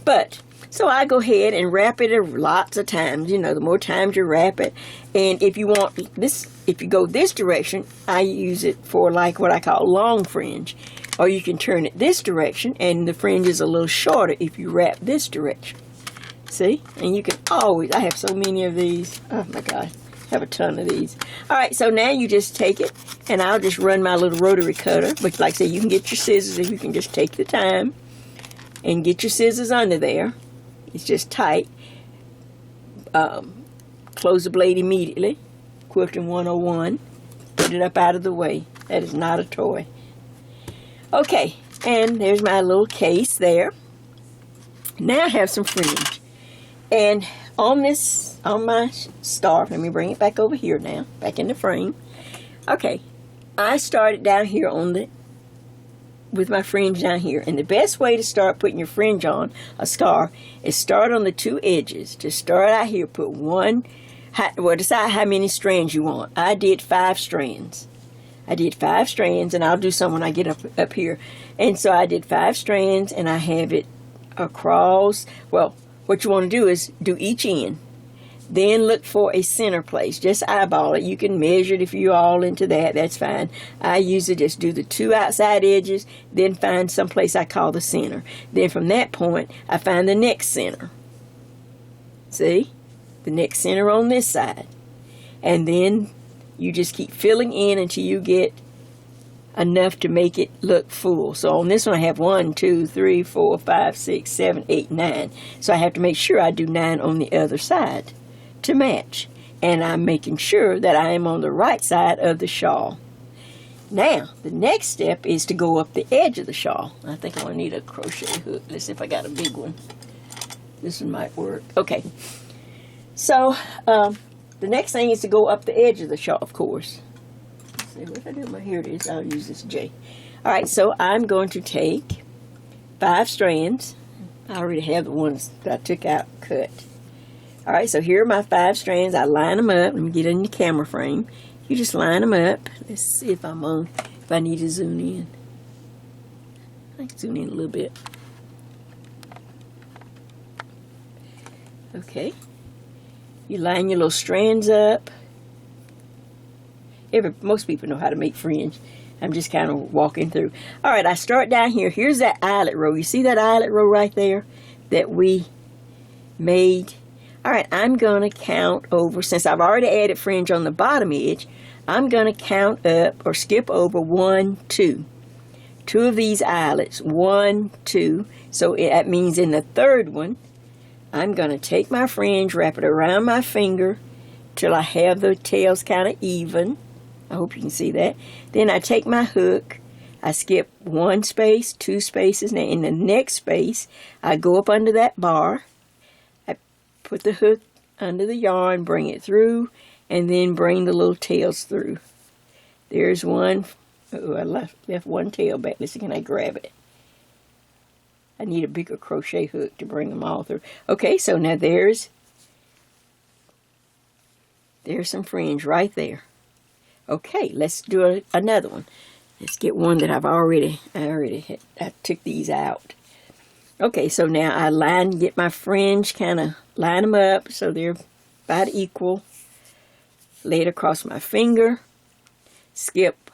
But so I go ahead and wrap it lots of times. The more times you wrap it, and if you want this, if you go this direction, I use it for like what I call long fringe, or you can turn it this direction, and the fringe is a little shorter if you wrap this direction. See, and you can always. I have so many of these. Oh my God, Have a ton of these. All right, so now you just take it, and I'll just run my little rotary cutter. But like I say, you can get your scissors, and you can just take the time and get your scissors under there. It's just tight. Close the blade immediately. Quilting 101. Put it up out of the way. That is not a toy. Okay, and there's my little case there. Now I have some fringe. And on my scarf, let me bring it back over here now, back in the frame. Okay, I started down here with my fringe down here. And the best way to start putting your fringe on a scarf is start on the two edges. Just start out here, put one, decide how many strands you want. I did 5 strands. And I'll do some when I get up here. And so I did 5 strands, and I have it across. Well, what you want to do is do each end. Then look for a center place. Just eyeball it. You can measure it if you're all into that. That's fine. I usually just do the 2 outside edges, then find some place I call the center. Then from that point, I find the next center. See? The next center on this side. And then you just keep filling in until you get enough to make it look full. So on this one I have 1, 2, 3, 4, 5, 6, 7, 8, 9. So I have to make sure I do 9 on the other side to match. And I'm making sure that I am on the right side of the shawl. Now, the next step is to go up the edge of the shawl. I think I'm going to need a crochet hook. Let's see if I got a big one. This one might work. Okay. So, the next thing is to go up the edge of the shawl, of course. Let's see, what did I do? Here it is. I'll use this J. All right, so I'm going to take 5 strands. I already have the ones that I took out cut. All right, so here are my 5 strands. I line them up. Let me get in the camera frame. You just line them up. Let's see if I need to zoom in. I can zoom in a little bit. Okay. You line your little strands up. Most people know how to make fringe. I'm just kind of walking through. All right, I start down here. Here's that eyelet row. You see that eyelet row right there that we made? All right, I'm going to count over. Since I've already added fringe on the bottom edge, I'm going to count up or skip over 1, 2. 2 of these eyelets. 1, 2. So that means in the third one, I'm going to take my fringe, wrap it around my finger till I have the tails kind of even. I hope you can see that. Then I take my hook. I skip 1 space, 2 spaces. Now in the next space, I go up under that bar. I put the hook under the yarn, bring it through, and then bring the little tails through. There's one. Oh, I left 1 tail back. Let's see, can I grab it? I need a bigger crochet hook to bring them all through. Okay, so now there's some fringe right there. Okay, let's do another one. Let's get one that I took these out. Okay, so now I get my fringe, kind of line them up so they're about equal. Lay it across my finger. Skip.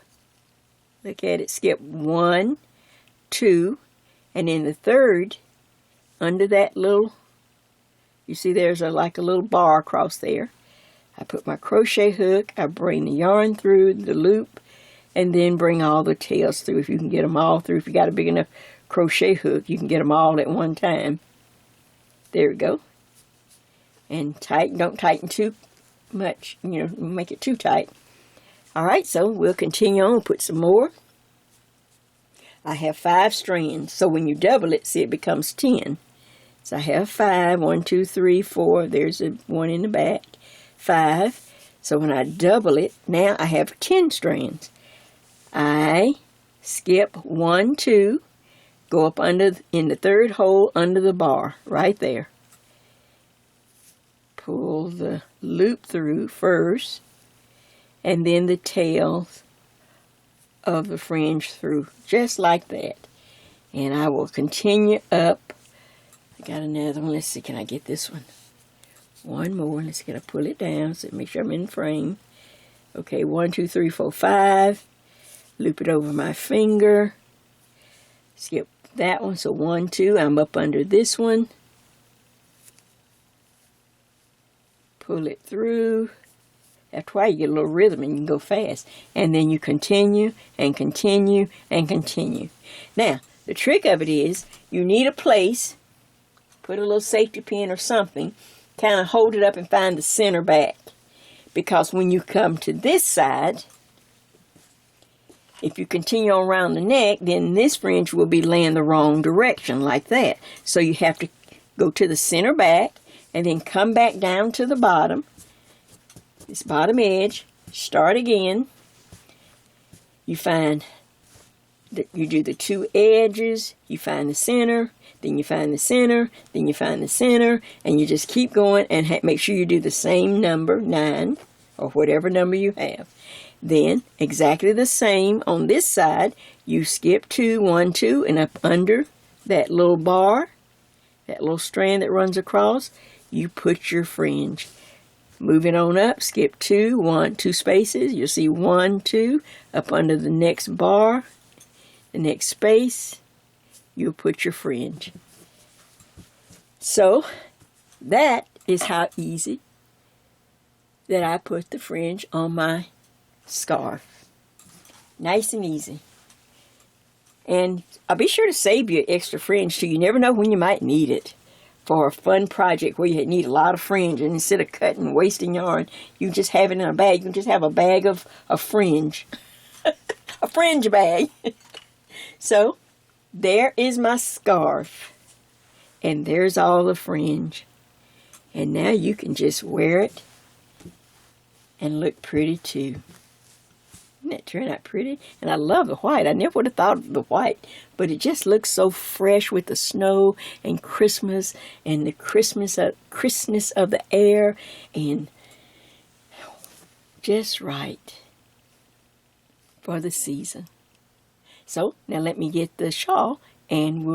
Look at it. Skip 1, 2. And in the third, under that little, you see there's like a little bar across there. I put my crochet hook, I bring the yarn through the loop, and then bring all the tails through. If you can get them all through, if you got a big enough crochet hook, you can get them all at one time. There we go. And don't tighten too much, make it too tight. All right, so we'll continue on, put some more. I have 5 strands, so when you double it, see, it becomes 10. So I have 5, 1, 2, 3, 4, there's a 1 in the back, 5. So when I double it, now I have 10 strands. I skip 1, 2, go up in the third hole under the bar, right there. Pull the loop through first, and then the tails of the fringe through, just like that. And I will continue up. I got another one. Let's see, can I get this one? One more. Let's get to pull it down so make sure I'm in frame. Okay, 1, 2, 3, 4, 5. Loop it over my finger. Skip that one. So 1, 2. I'm up under this one. Pull it through. After a while, you get a little rhythm and you can go fast. And then you continue and continue and continue. Now, the trick of it is you need a place, put a little safety pin or something, kind of hold it up and find the center back. Because when you come to this side, if you continue on around the neck, then this fringe will be laying the wrong direction like that. So you have to go to the center back and then come back down to the bottom, this bottom edge, start again. You find that you do the two edges, you find the center, then you find the center, then you find the center, and you just keep going and make sure you do the same number, 9, or whatever number you have. Then, exactly the same on this side, you skip 2, 1, 2, and up under that little bar, that little strand that runs across, you put your fringe. Moving on up, skip 2, 1, 2 spaces, you'll see 1, 2, up under the next bar, the next space, you'll put your fringe. So, that is how easy that I put the fringe on my scarf. Nice and easy. And I'll be sure to save you extra fringe so you never know when you might need it for a fun project where you need a lot of fringe, and instead of cutting and wasting yarn, you just have it in a bag. You can just have a bag of fringe. A fringe bag. So, there is my scarf. And there's all the fringe. And now you can just wear it and look pretty too. Doesn't that turn out pretty? And I love the white. I never would have thought of the white, but it just looks so fresh with the snow and Christmas and the crispness of the air, and just right for the season. So now let me get the shawl, and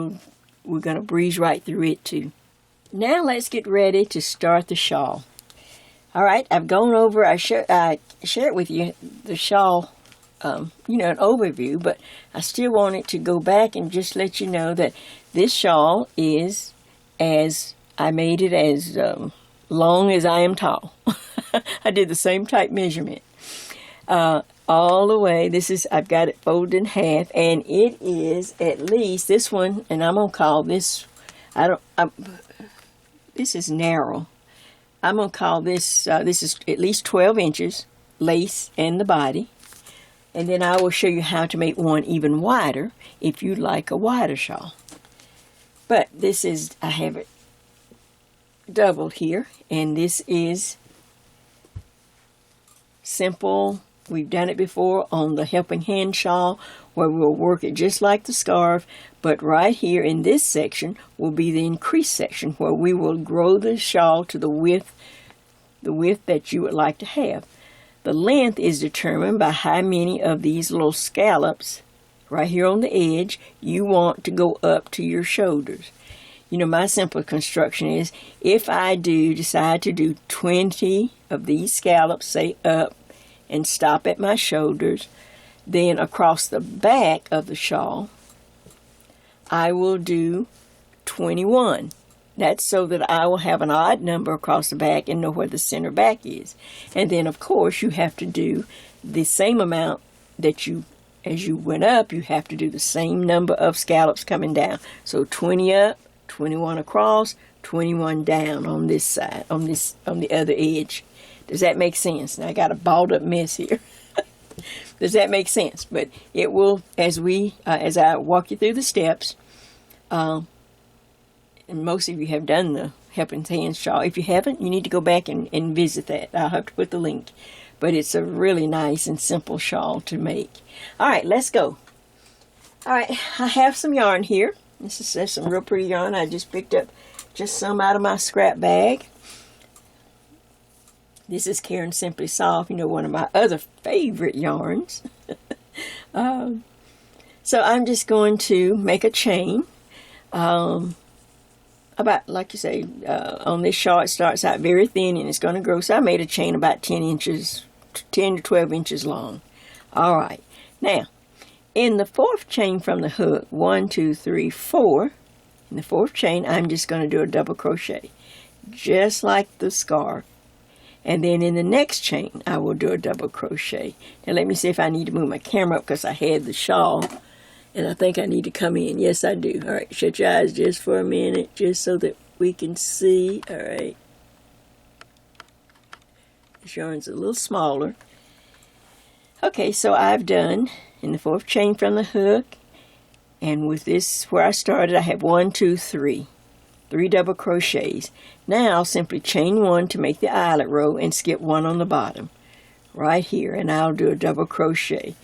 we're going to breeze right through it too. Now let's get ready to start the shawl. All right, I've gone over, I shared with you the shawl, an overview, but I still wanted to go back and just let you know that this shawl is, as I made it, as long as I am tall. I did the same type measurement. All the way, I've got it folded in half, and it is at least, this one, and I'm going to call this, this is narrow. I'm going to call this, this is at least 12 inches, lace and the body. And then I will show you how to make one even wider if you'd like a wider shawl. But this is, I have it doubled here, and this is simple. We've done it before on the helping hand shawl, where we'll work it just like the scarf, but right here in this section will be the increased section, where we will grow the shawl to the width that you would like to have. The length is determined by how many of these little scallops right here on the edge you want to go up to your shoulders. You know, my simple construction is, if I decide to do 20 of these scallops, say up, and stop at my shoulders, then across the back of the shawl, I will do 21. That's so that I will have an odd number across the back and know where the center back is. And then, of course, you have to do the same amount that as you went up, you have to do the same number of scallops coming down. So 20 up, 21 across, 21 down on this side, on the other edge. Does that make sense? Now I got a balled up mess here. Does that make sense? But it will, as I walk you through the steps, and most of you have done the helping hand shawl. If you haven't, you need to go back and visit that. I'll have to put the link. But it's a really nice and simple shawl to make. All right, let's go. All right, I have some yarn here. This is some real pretty yarn. I just picked up just some out of my scrap bag. This is Karen Simply Soft, one of my other favorite yarns. So I'm just going to make a chain. About, like you say, on this shawl it starts out very thin and it's going to grow. So I made a chain about 10 to 12 inches long. All right. Now, in the fourth chain from the hook, 1, 2, 3, 4, in the fourth chain, I'm just going to do a double crochet, just like the scarf. And then in the next chain, I will do a double crochet. Now let me see if I need to move my camera up because I had the shawl. And I think I need to come in. Yes, I do. All right, shut your eyes just for a minute, just so that we can see. All right. This yarn's a little smaller. Okay, so I've done in the 4th chain from the hook. And with this, where I started, I have 1, 2, 3. 3 double crochets. Now I'll simply chain 1 to make the eyelet row and skip 1 on the bottom right here, and I'll do a double crochet.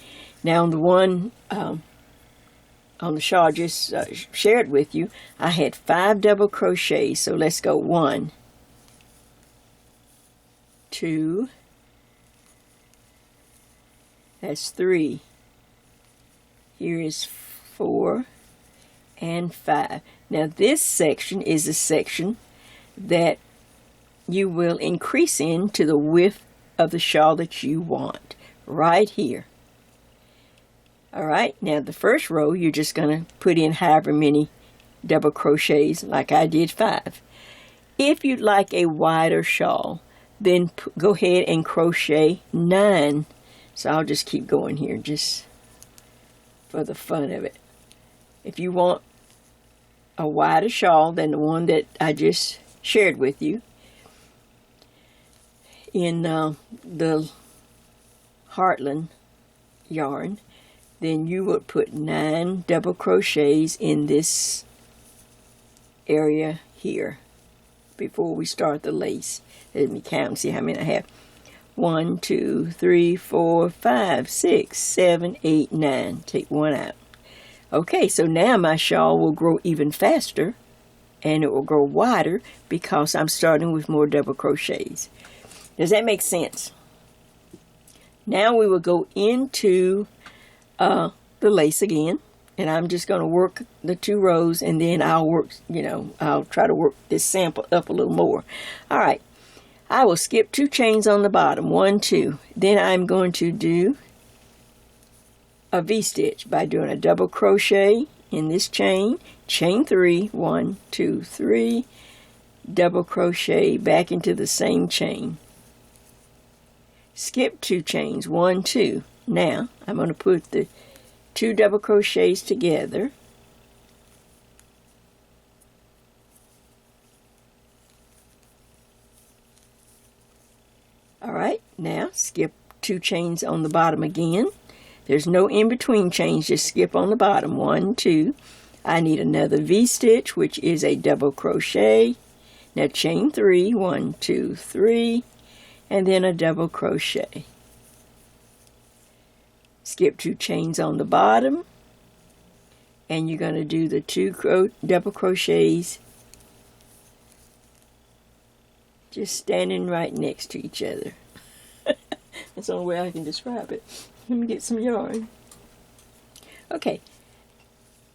Now on the one on the shawl I just shared with you, I had 5 double crochets, so let's go 1, 2, that's 3, here is 4 and 5. Now this section is a section that you will increase into the width of the shawl that you want, right here. Alright, now the first row you're just going to put in however many double crochets, like I did 5. If you'd like a wider shawl, then go ahead and crochet 9. So I'll just keep going here just for the fun of it. If you want a wider shawl than the one that I just shared with you in the Heartland yarn, then you would put 9 double crochets in this area here before we start the lace. Let me count and see how many I have. 1, 2, 3, 4, 5, 6, 7, 8, 9. Take 1 out. Okay, so now my shawl will grow even faster and it will grow wider because I'm starting with more double crochets. Does that make sense? Now we will go into the lace again, and I'm just going to work the 2 rows, and then I'll work, I'll try to work this sample up a little more. All right, I will skip 2 chains on the bottom, 1, 2. Then I'm going to do a V-stitch by doing a double crochet in this chain, chain 3, 1, 2, 3, double crochet back into the same chain. Skip 2 chains, 1, 2. Now I'm going to put the 2 double crochets together. Alright, now skip 2 chains on the bottom again. There's no in-between chains, just skip on the bottom. 1, 2. I need another V-stitch, which is a double crochet. Now chain 3, 1, 2, 3, and then a double crochet. Skip 2 chains on the bottom, and you're going to do the 2 double crochets just standing right next to each other. That's the only way I can describe it. Let me get some yarn. Okay,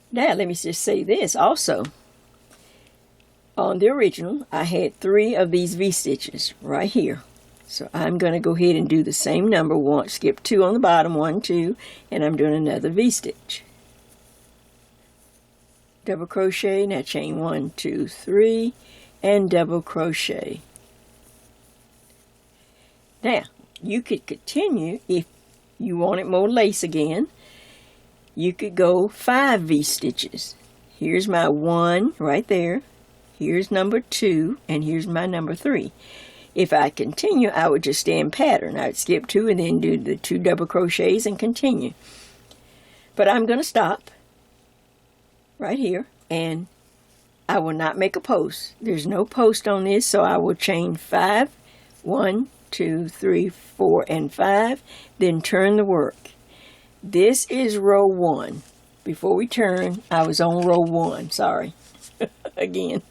now let me just say this also. On the original, I had 3 of these V-stitches right here. So I'm going to go ahead and do the same number. 1, skip 2 on the bottom, 1, 2, and I'm doing another V-stitch. Double crochet, now chain 1, 2, 3, and double crochet. Now, you could continue if you wanted more lace again. You could go 5 V-stitches. Here's my 1 right there. Here's number 2, and here's my number 3. If I continue, I would just stay in pattern. I would skip 2 and then do the 2 double crochets and continue. But I'm going to stop right here, and I will not make a post. There's no post on this, so I will chain 5, 1, 2, 3, 4, and 5, then turn the work. This is row 1. Before we turn, I was on row 1. Sorry. Again.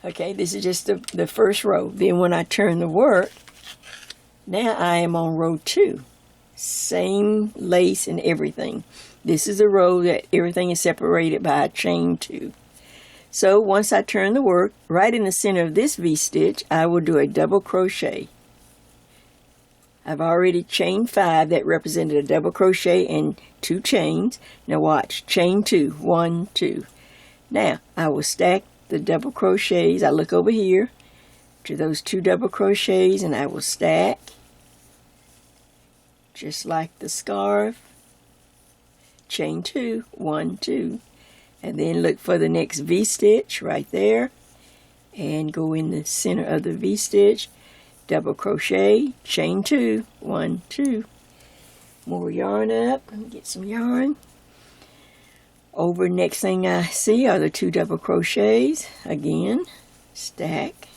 Okay, this is just the first row. Then when I turn the work, now I am on row 2. Same lace and everything. This is a row that everything is separated by a chain 2. So once I turn the work, right in the center of this V-stitch, I will do a double crochet. I've already chained 5 that represented a double crochet and 2 chains. Now watch, chain 2, 1, 2. Now I will stack the double crochets. I look over here, after those 2 double crochets, and I will stack just like the scarf, chain 2, 1, 2, and then look for the next V-stitch right there, and go in the center of the V-stitch, double crochet, chain 2, 1, 2, more yarn up. Let me get some yarn. Over, next thing I see are the 2 double crochets. Again, stack.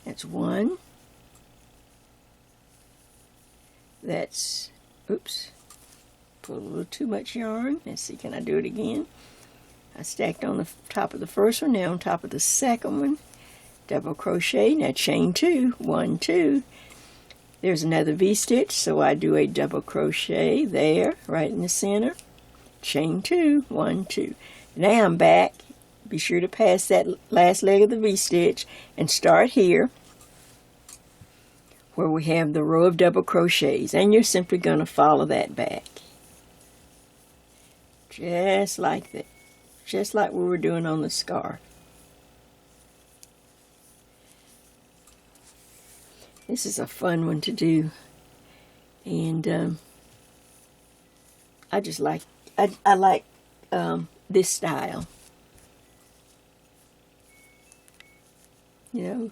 That's 1. That's, oops, put a little too much yarn. Let's see, can I do it again? I stacked on the top of the first one, now on top of the second one. Double crochet, now chain 2, 1, 2. There's another V-stitch, so I do a double crochet there, right in the center. Chain 2, 1, 2. Now I'm back. Be sure to pass that last leg of the V-stitch and start here where we have the row of double crochets, and you're simply going to follow that back. Just like that. Just like we were doing on the scarf. This is a fun one to do, and I just like, I like this style. You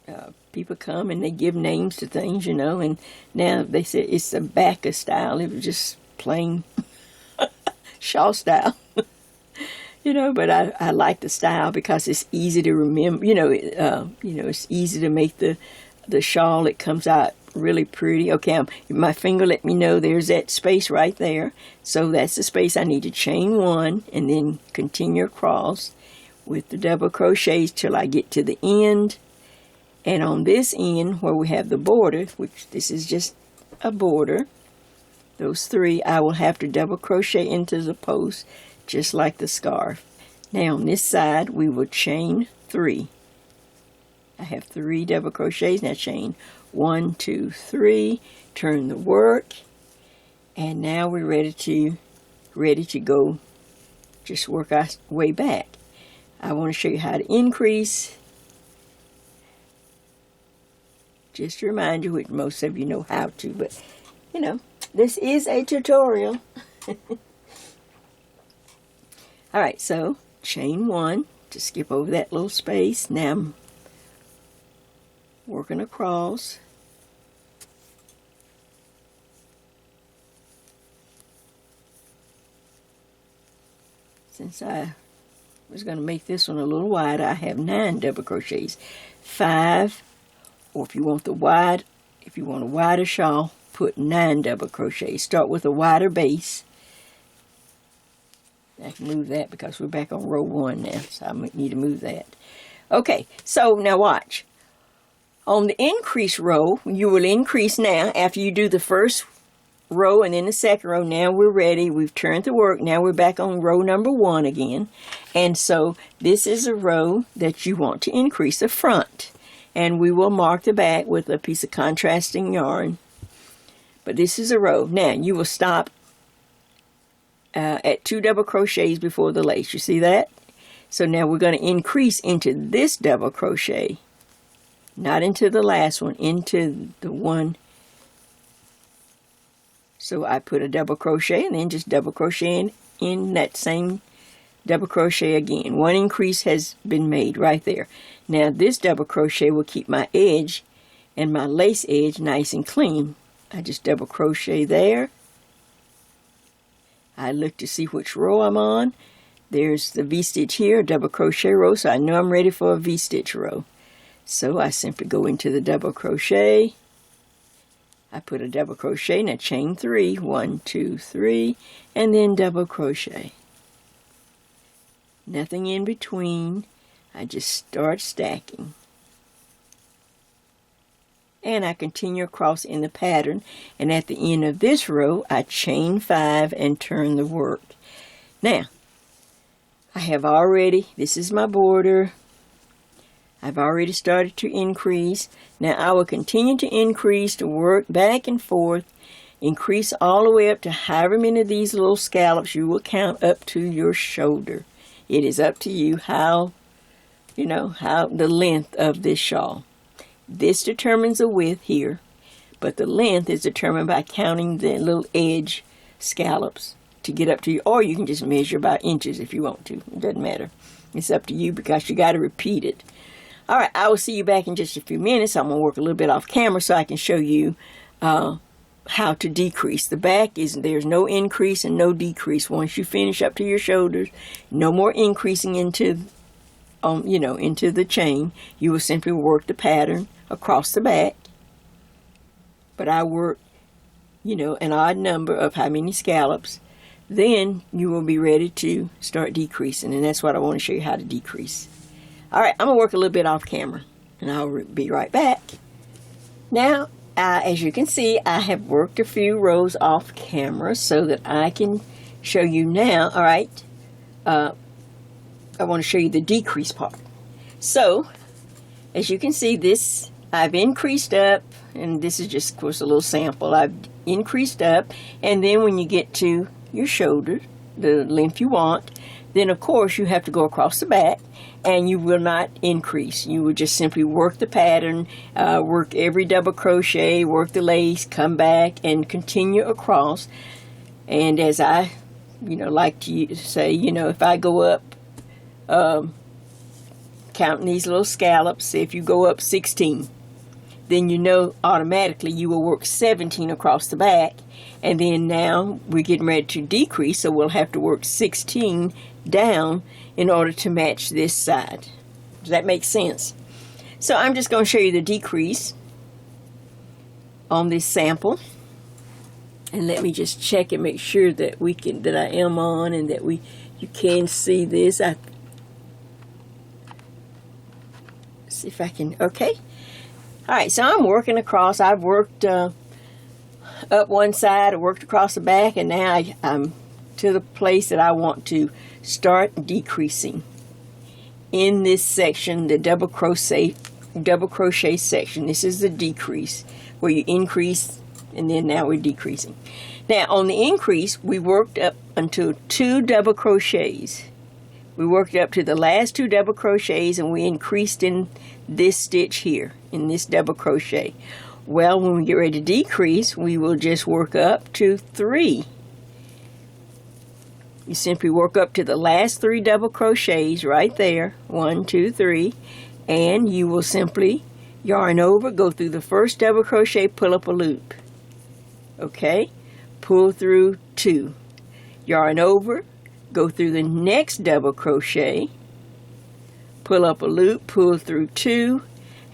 know, people come and they give names to things, you know, and now they say it's the Bacchus style. It was just plain shawl style. You know, but I like the style because it's easy to remember. It's easy to make the shawl. It comes out really pretty. Okay, my finger let me know there's that space right there. So that's the space I need to chain 1 and then continue across with the double crochets till I get to the end. And on this end where we have the border, which this is just a border, those 3, I will have to double crochet into the post just like the scarf. Now on this side we will chain 3. I have 3 double crochets. Now chain 1, 2, 3, turn the work, and now we're ready to go. Just work our way back. I want to show you how to increase. Just to remind you, which most of you know how to, but you know, this is a tutorial. Alright, so chain 1 to skip over that little space. Now I'm working across. Since I was going to make this one a little wider, I have 9 double crochets. 5, or if you want a wider shawl, put 9 double crochets. Start with a wider base. I can move that because we're back on row 1 now, so I need to move that. Okay, so now watch. On the increase row, you will increase now after you do the first row and then the second row. Now we're ready. We've turned the work. Now we're back on row number 1 again. And so this is a row that you want to increase the front. And we will mark the back with a piece of contrasting yarn. But this is a row. Now you will stop at 2 double crochets before the lace. You see that? So now we're going to increase into this double crochet, not into the last one, into the one. So I put a double crochet and then just double crochet in that same double crochet again. 1 increase has been made right there. Now this double crochet will keep my edge and my lace edge nice and clean. I just double crochet there. I look to see which row I'm on. There's the V-stitch here, double crochet row, so I know I'm ready for a V-stitch row. So I simply go into the double crochet. I put a double crochet, now chain 3, 1, 2, 3, and then double crochet. Nothing in between. I just start stacking. And I continue across in the pattern, and at the end of this row I chain 5 and turn the work. Now I have already, this is my border, I've already started to increase. Now I will continue to increase to work back and forth, increase all the way up to however many of these little scallops you will count up to your shoulder. It is up to you how you know, how the length of this shawl. This determines the width here, but the length is determined by counting the little edge scallops to get up to you, or you can just measure by inches if you want to. It doesn't matter. It's up to you because you got to repeat it. All right, I will see you back in just a few minutes. I'm going to work a little bit off camera so I can show you how to decrease. The back there's no increase and no decrease. Once you finish up to your shoulders, no more increasing into into the chain. You will simply work the pattern across the back. But I work, an odd number of how many scallops. Then you will be ready to start decreasing, and that's what I want to show you how to decrease. All right, I'm going to work a little bit off camera, and I'll be right back. Now, as you can see, I have worked a few rows off camera so that I can show you now. All right, I want to show you the decrease part. So, as you can see, this I've increased up, and this is just, of course, a little sample. I've increased up, and then when you get to your shoulder, the length you want, then of course you have to go across the back, and you will not increase. You will just simply work the pattern, work every double crochet, work the lace, come back, and continue across. And as I, like to say, if I go up, counting these little scallops, if you go up 16, then automatically you will work 17 across the back. And then now we're getting ready to decrease, so we'll have to work 16 down in order to match this side. Does that make sense? So I'm just going to show you the decrease on this sample. And let me just check and make sure that I am on and that you can see this. See if I can, okay. All right, so I'm working across. I've worked up one side, I worked across the back, and now I'm to the place that I want to start decreasing. In this section, the double crochet section, this is the decrease, where you increase, and then now we're decreasing. Now, on the increase, we worked up until 2 double crochets. We worked up to the last 2 double crochets, and we increased in this stitch here, in this double crochet. Well, when we get ready to decrease, we will just work up to 3. You simply work up to the last 3 double crochets right there, 1, 2, 3, and you will simply yarn over, go through the first double crochet, pull up a loop. Okay? Pull through 2. Yarn over, go through the next double crochet, pull up a loop, pull through 2,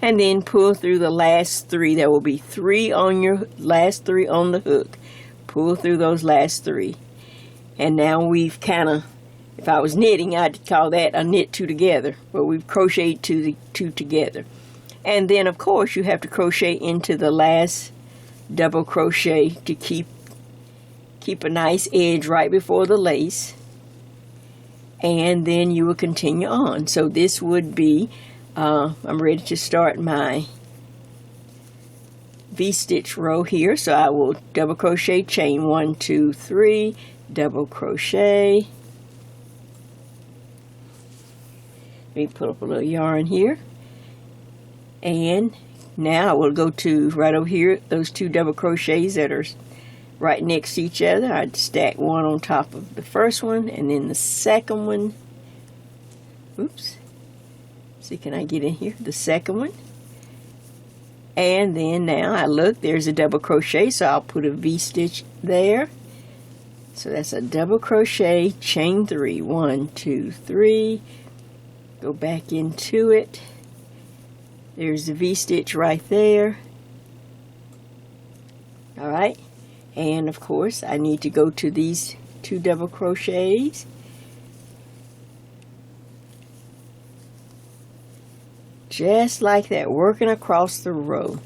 and then pull through the last 3. There will be 3 on your last 3 on the hook. Pull through those last 3. And now we've kind of, if I was knitting, I'd call that a knit 2 together, but we've crocheted 2 together. And then, of course, you have to crochet into the last double crochet to keep a nice edge right before the lace. And then you will continue on. So this would be, I'm ready to start my V-stitch row here. So I will double crochet, chain 1, 2, 3, double crochet. Let me put up a little yarn here. And now I will go to right over here, those 2 double crochets that are right next to each other. I'd stack one on top of the first one and then the second one. Oops. See, can I get in here? The second one. And then now I look, there's a double crochet, so I'll put a V-stitch there. So that's a double crochet, chain 3, 1, 2, 3. Go back into it. There's the V-stitch right there. All right. And of course, I need to go to these 2 double crochets. Just like that, working across the row.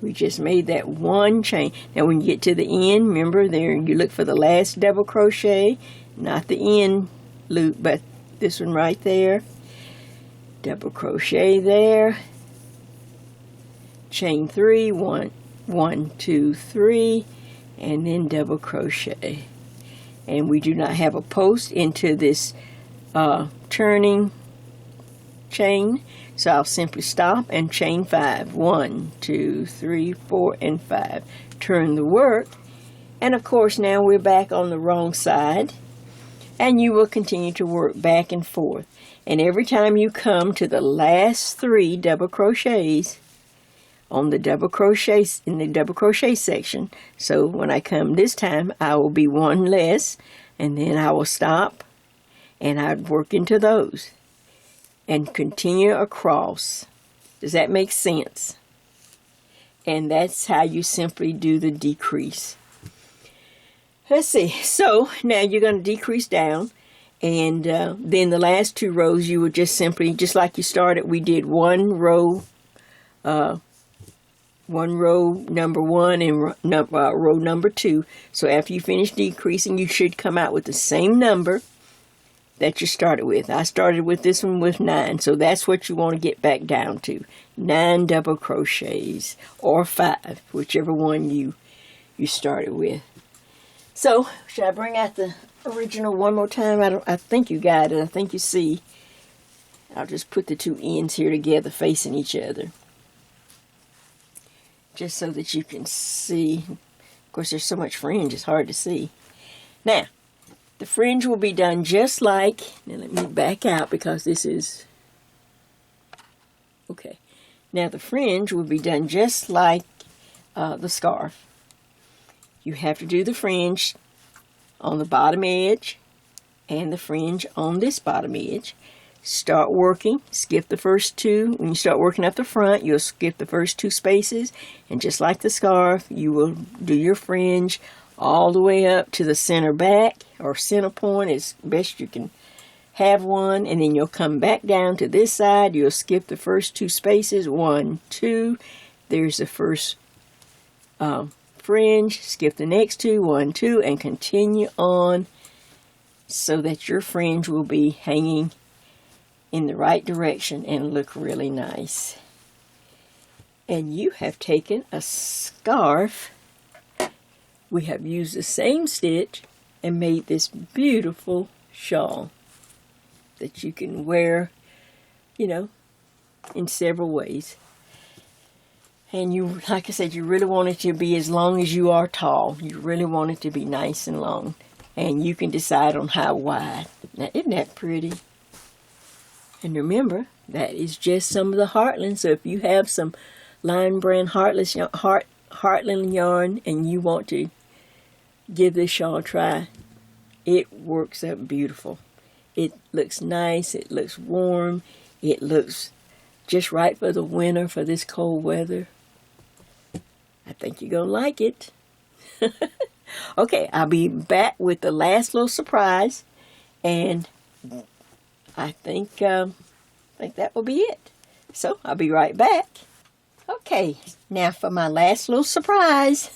We just made that 1 chain. Now when you get to the end, remember there, you look for the last double crochet, not the end loop, but this one right there. Double crochet there. Chain 3, 1, 2, 3, and then double crochet. And we do not have a post into this turning chain. So I'll simply stop and chain 5. 1, 2, 3, 4, and 5. Turn the work. And of course now we're back on the wrong side. And you will continue to work back and forth. And every time you come to the last 3 double crochets on the double crochet, in the double crochet section, so when I come this time I will be 1 less, and then I will stop and I'd work into those and continue across. Does that make sense? And that's how you simply do the decrease. Let's see. So now you're going to decrease down, and then the last 2 rows you would just simply, just like you started, we did one row number 1 and row number 2. So after you finish decreasing, you should come out with the same number that you started with. I started with this one with 9, so that's what you want to get back down to. 9 double crochets, or 5, whichever one you started with. So, should I bring out the original one more time? I think you got it. I think you see. I'll just put the 2 ends here together facing each other, just so that you can see. Of course, there's so much fringe, it's hard to see. Now, the fringe will be done just like, now let me back out because this is, okay. Now the fringe will be done just like the scarf. You have to do the fringe on the bottom edge and the fringe on this bottom edge. Start working, skip the first 2. When you start working up the front, you'll skip the first 2 spaces, and just like the scarf, you will do your fringe all the way up to the center back, or center point as best you can have one, and then you'll come back down to this side. You'll skip the first 2 spaces, 1, 2. There's the first fringe. Skip the next 2, 1, 2, and continue on so that your fringe will be hanging in the right direction and look really nice. And you have taken a scarf. We have used the same stitch and made this beautiful shawl that you can wear, you know, in several ways. And you, like I said, you really want it to be as long as you are tall. You really want it to be nice and long. And you can decide on how wide. Now, isn't that pretty? And remember, that is just some of the Heartland. So if you have some Lion Brand Heartland yarn and you want to give this shawl a try, it works out beautiful. It looks nice, it looks warm, it looks just right for the winter, for this cold weather. I think you're going to like it. Okay, I'll be back with the last little surprise, and I think that will be it. So I'll be right back. Okay, now for my last little surprise.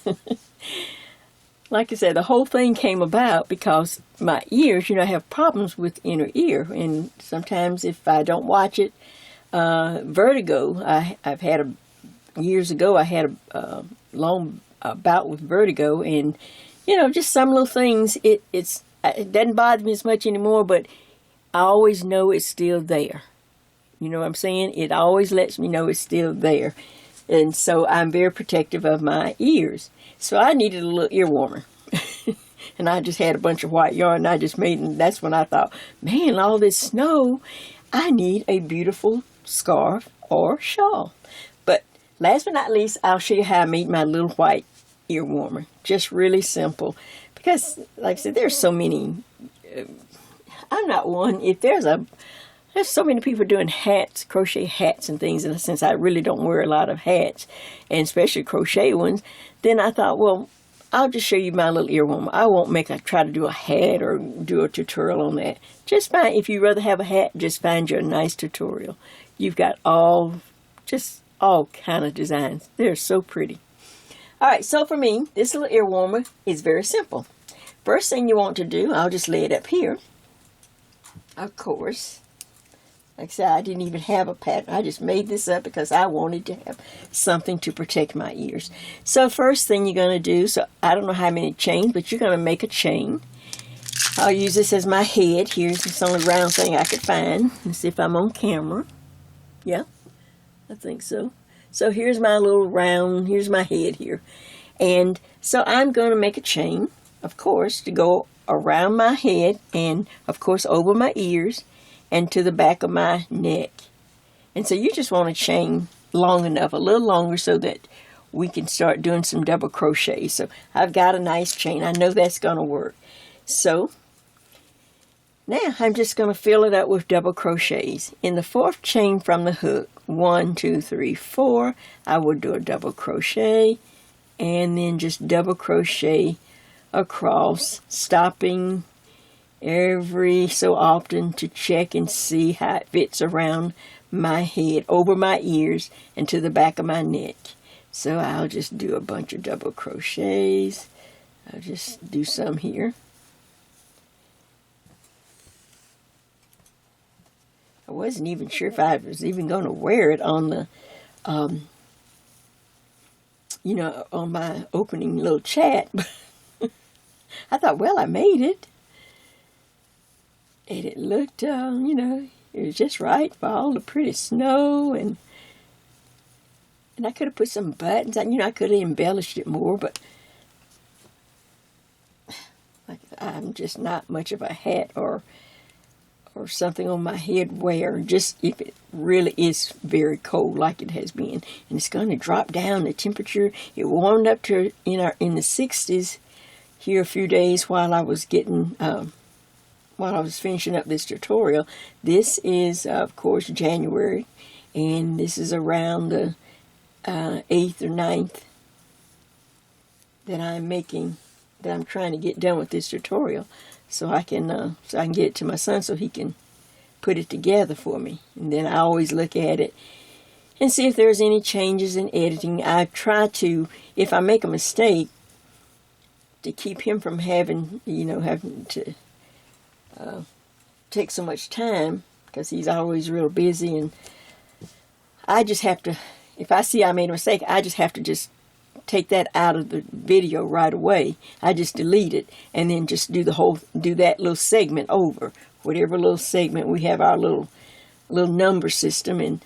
Like I said, the whole thing came about because my ears, you know, I have problems with inner ear. And sometimes if I don't watch it, vertigo, I've had years ago, I had a long bout with vertigo. And, you know, just some little things, it doesn't bother me as much anymore, but I always know it's still there. You know what I'm saying? It always lets me know it's still there. And so I'm very protective of my ears. So I needed a little ear warmer. And I just had a bunch of white yarn and I just made, and that's when I thought, man, all this snow, I need a beautiful scarf or shawl. But last but not least, I'll show you how I made my little white ear warmer. Just really simple. Because, like I said, there's so many, I'm not one, if there's so many people doing hats, crochet hats and things, and since I really don't wear a lot of hats, and especially crochet ones, then I thought, well, I'll just show you my little ear warmer. I won't try to do a hat or do a tutorial on that. Just find, if you'd rather have a hat, just find you a nice tutorial. You've got all kind of designs. They're so pretty. Alright, so for me, this little ear warmer is very simple. First thing you want to do, I'll just lay it up here. Of course, like I said, I didn't even have a pattern. I just made this up because I wanted to have something to protect my ears. So first thing you're going to do, so I don't know how many chains, but you're going to make a chain. I'll use this as my head. Here's this only round thing I could find. Let's see if I'm on camera. Yeah, I think so. So here's my little round, here's my head here. And so I'm going to make a chain, of course, to go around my head and, of course, over my ears and to the back of my neck. And so you just want to chain long enough, a little longer, so that we can start doing some double crochet. So I've got a nice chain. I know that's going to work. So now I'm just going to fill it up with double crochets. In the fourth chain from the hook, 1, 2, 3, 4, I will do a double crochet and then just double crochet across, stopping every so often to check and see how it fits around my head, over my ears, and to the back of my neck. So I'll just do a bunch of double crochets. I'll just do some here. I wasn't even sure if I was even going to wear it on the, on my opening little chat. I thought, well, I made it. And it looked, it was just right for all the pretty snow. And I could have put some buttons. I could have embellished it more, but I'm just not much of a hat or something on my head wear, just if it really is very cold like it has been. And it's going to drop down the temperature. It warmed up to in the 60s here a few days while I was finishing up this tutorial. This is, of course, January, and this is around the 8th or 9th that I'm trying to get done with this tutorial, so I can get it to my son so he can put it together for me. And then I always look at it and see if there's any changes in editing. I try to, if I make a mistake, to keep him from having to take so much time, because he's always real busy, and I just have to, if I see I made a mistake, I just have to just take that out of the video right away. I just delete it and then just do that little segment over. Whatever little segment, we have our little number system, and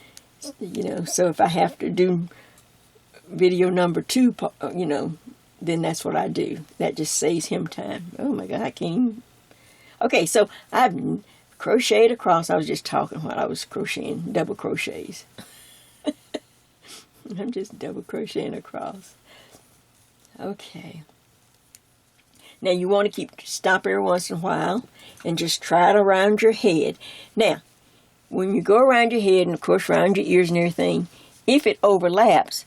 so if I have to do video number 2, then that's what I do. That just saves him time. Oh my God, I can't even. Okay, so I've crocheted across. I was just talking while I was crocheting, double crochets. I'm just double crocheting across. Okay. Now you want to stop every once in a while and just try it around your head. Now, when you go around your head and of course around your ears and everything, if it overlaps,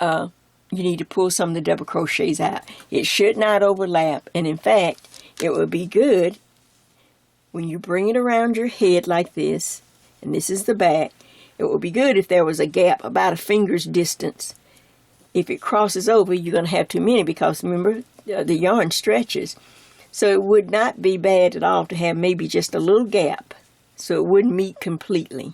you need to pull some of the double crochets out. It should not overlap, and in fact, it would be good when you bring it around your head like this, and this is the back. It would be good if there was a gap about a finger's distance. If it crosses over, you're going to have too many, because remember, the yarn stretches. So it would not be bad at all to have maybe just a little gap so it wouldn't meet completely.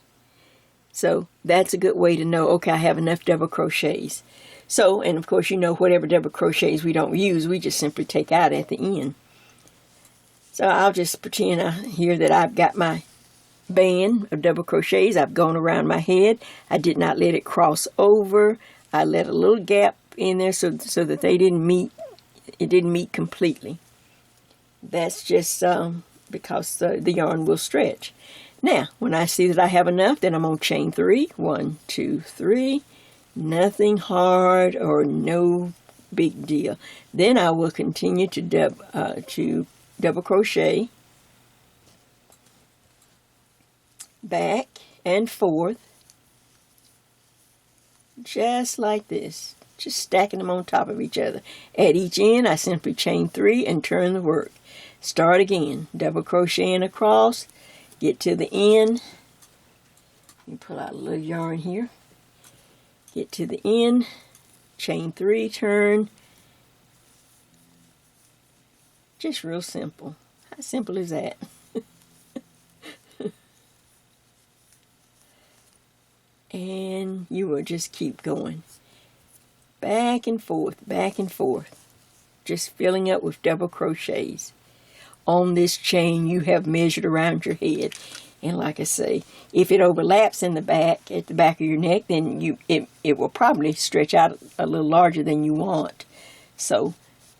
So that's a good way to know, okay, I have enough double crochets. So, and of course, whatever double crochets we don't use, we just simply take out at the end. So I'll just pretend here that I've got my band of double crochets. I've gone around my head. I did not let it cross over. I let a little gap in there so that they didn't meet. It didn't meet completely. That's just because the yarn will stretch. Now, when I see that I have enough, then I'm going to chain 3. 1, 2, 3. Nothing hard or no big deal. Then I will continue to double crochet back and forth, just like this, just stacking them on top of each other. At each end, I simply chain 3 and turn the work. Start again, double crocheting across, get to the end. Let me pull out a little yarn here. Get to the end, chain 3, turn. Just real simple. How simple is that? And you will just keep going. Back and forth, just filling up with double crochets on this chain you have measured around your head. And like I say, if it overlaps in the back, at the back of your neck, then it will probably stretch out a little larger than you want. So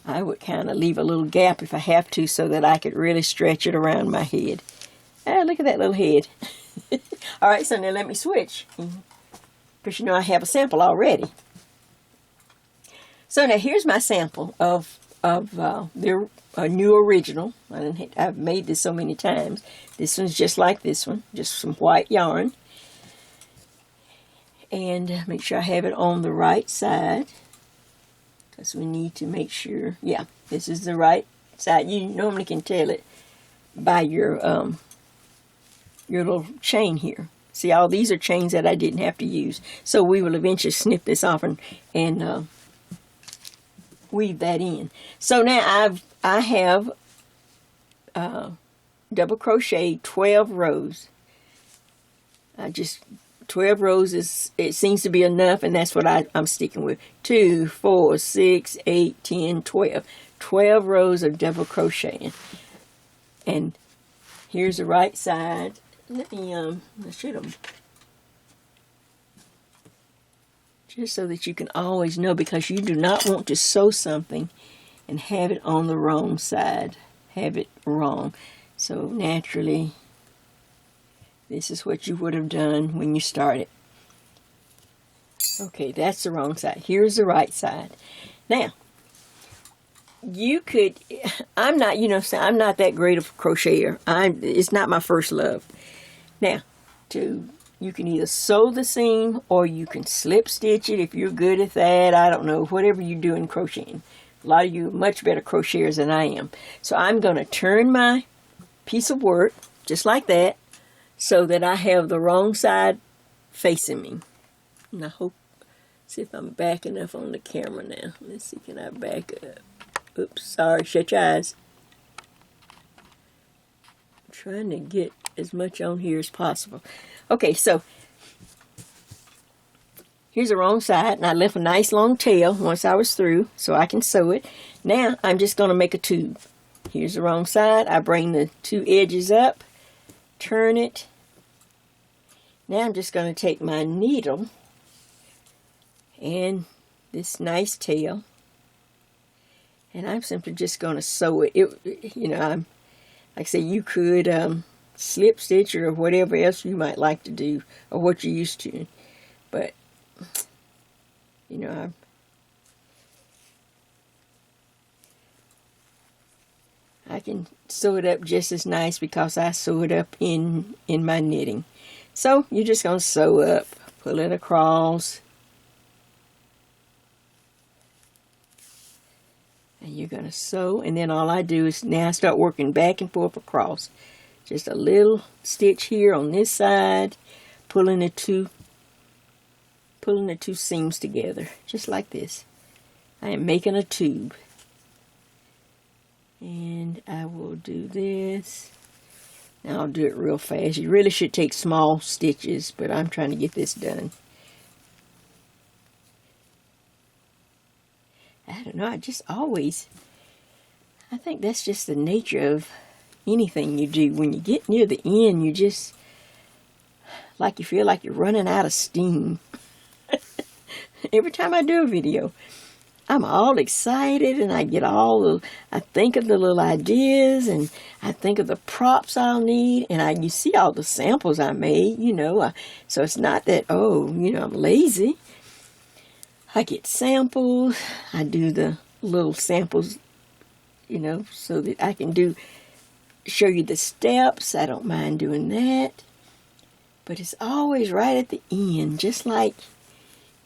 I would kind of leave a little gap if I have to, so that I could really stretch it around my head. Ah, look at that little head. All right, so now let me switch. Because you know I have a sample already. So now here's my sample of their new original. I've made this so many times. This one's just like this one, just some white yarn. And make sure I have it on the right side, because we need to make sure, yeah, this is the right side. You normally can tell it by your little chain here. See, all these are chains that I didn't have to use. So we will eventually snip this off and weave that in. So now I have double crochet 12 rows. 12 rows it seems to be enough, and that's what I'm sticking with. 2, 4, 6, 8, 10, 12. 12 rows of double crocheting. And here's the right side. Let me shoot them. Just so that you can always know, because you do not want to sew something and have it on the wrong side. Have it wrong. So naturally, this is what you would have done when you started. Okay, that's the wrong side. Here's the right side. Now, you could, I'm not that great of a crocheter. It's not my first love. Now, you can either sew the seam or you can slip stitch it if you're good at that. I don't know, whatever you do in crocheting. A lot of you are much better crocheters than I am. So I'm going to turn my piece of work just like that, so that I have the wrong side facing me. And I hope, see if I'm back enough on the camera now. Let's see, can I back up? Oops, sorry, shut your eyes. I'm trying to get as much on here as possible. Okay, so here's the wrong side, and I left a nice long tail once I was through, so I can sew it. Now I'm just going to make a tube. Here's the wrong side. I bring the two edges up, turn it. Now I'm just going to take my needle and this nice tail, and I'm simply just going to sew it. Like I say, you could slip stitch or whatever else you might like to do, or what you're used to, but I can sew it up just as nice because I sew it up in my knitting. So you're just going to sew up, pull it across, and you're going to sew, and then all I do is now start working back and forth across. Just a little stitch here on this side, pulling the two seams together, just like this. I am making a tube. And I will do this. Now I'll do it real fast. You really should take small stitches, but I'm trying to get this done. I don't know, I think that's just the nature of anything you do. When you get near the end, you just, like you feel like you're running out of steam. Every time I do a video, I'm all excited, and I think of the little ideas, and I think of the props I'll need, and you see all the samples I made, so it's not that, I'm lazy. I get samples, I do the little samples, so that I can show you the steps. I don't mind doing that, but it's always right at the end, just like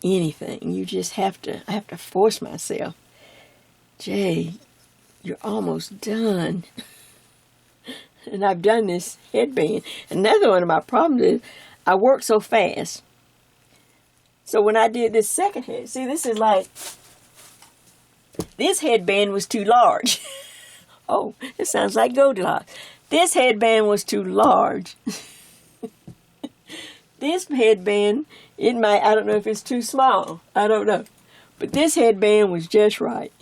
anything. You just I have to force myself. Jay, you're almost done. And I've done this headband. Another one of my problems is I work so fast. So when I did this second head, see, this headband was too large. Oh, it sounds like Goldilocks. This headband was too large. This headband, I don't know if it's too small. I don't know. But this headband was just right.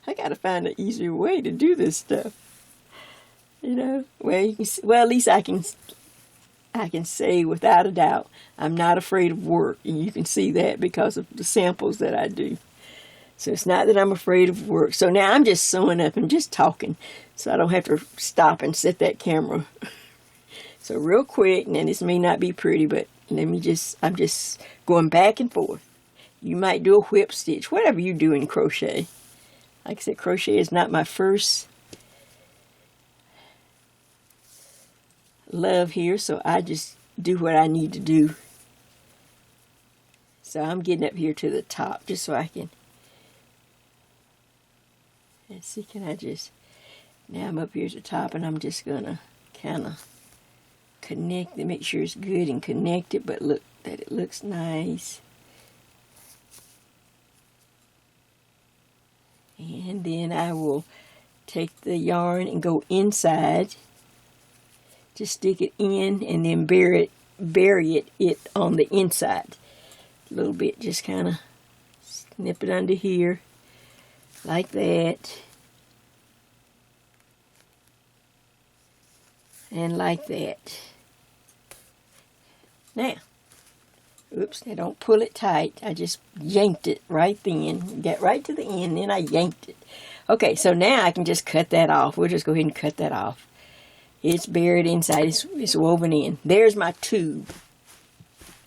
I got to find an easier way to do this stuff. You know, well, you can. Well, at least I can say without a doubt, I'm not afraid of work, and you can see that because of the samples that I do. So it's not that I'm afraid of work. So now I'm just sewing up and just talking, so I don't have to stop and set that camera. So real quick, and this may not be pretty, but I'm just going back and forth. You might do a whip stitch, whatever you do in crochet. Like I said, crochet is not my first love here, so I just do what I need to do. So I'm getting up here to the top just so I can, let's see, can I just, now I'm up here at the top and I'm just gonna kind of connect it, make sure it's good and connect it, but look that it looks nice. And then I will take the yarn and go inside, just stick it in and then bury it on the inside a little bit, just kind of snip it under here like that, and like that. Now, oops, now don't pull it tight. I just yanked it right then. Got right to the end, then I yanked it. Okay, so now I can just cut that off. We'll just go ahead and cut that off. It's buried inside. It's woven in. There's my tube.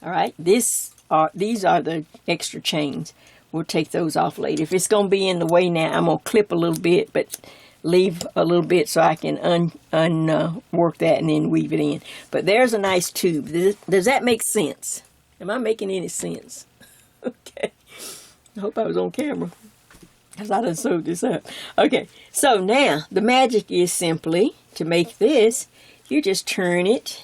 All right, these are the extra chains. We'll take those off later. If it's going to be in the way now, I'm going to clip a little bit, but leave a little bit so I can work that and then weave it in. But there's a nice tube. Does that make sense? Am I making any sense? Okay. I hope I was on camera, because I done sewed this up. Okay, so now the magic is simply to make this, you just turn it.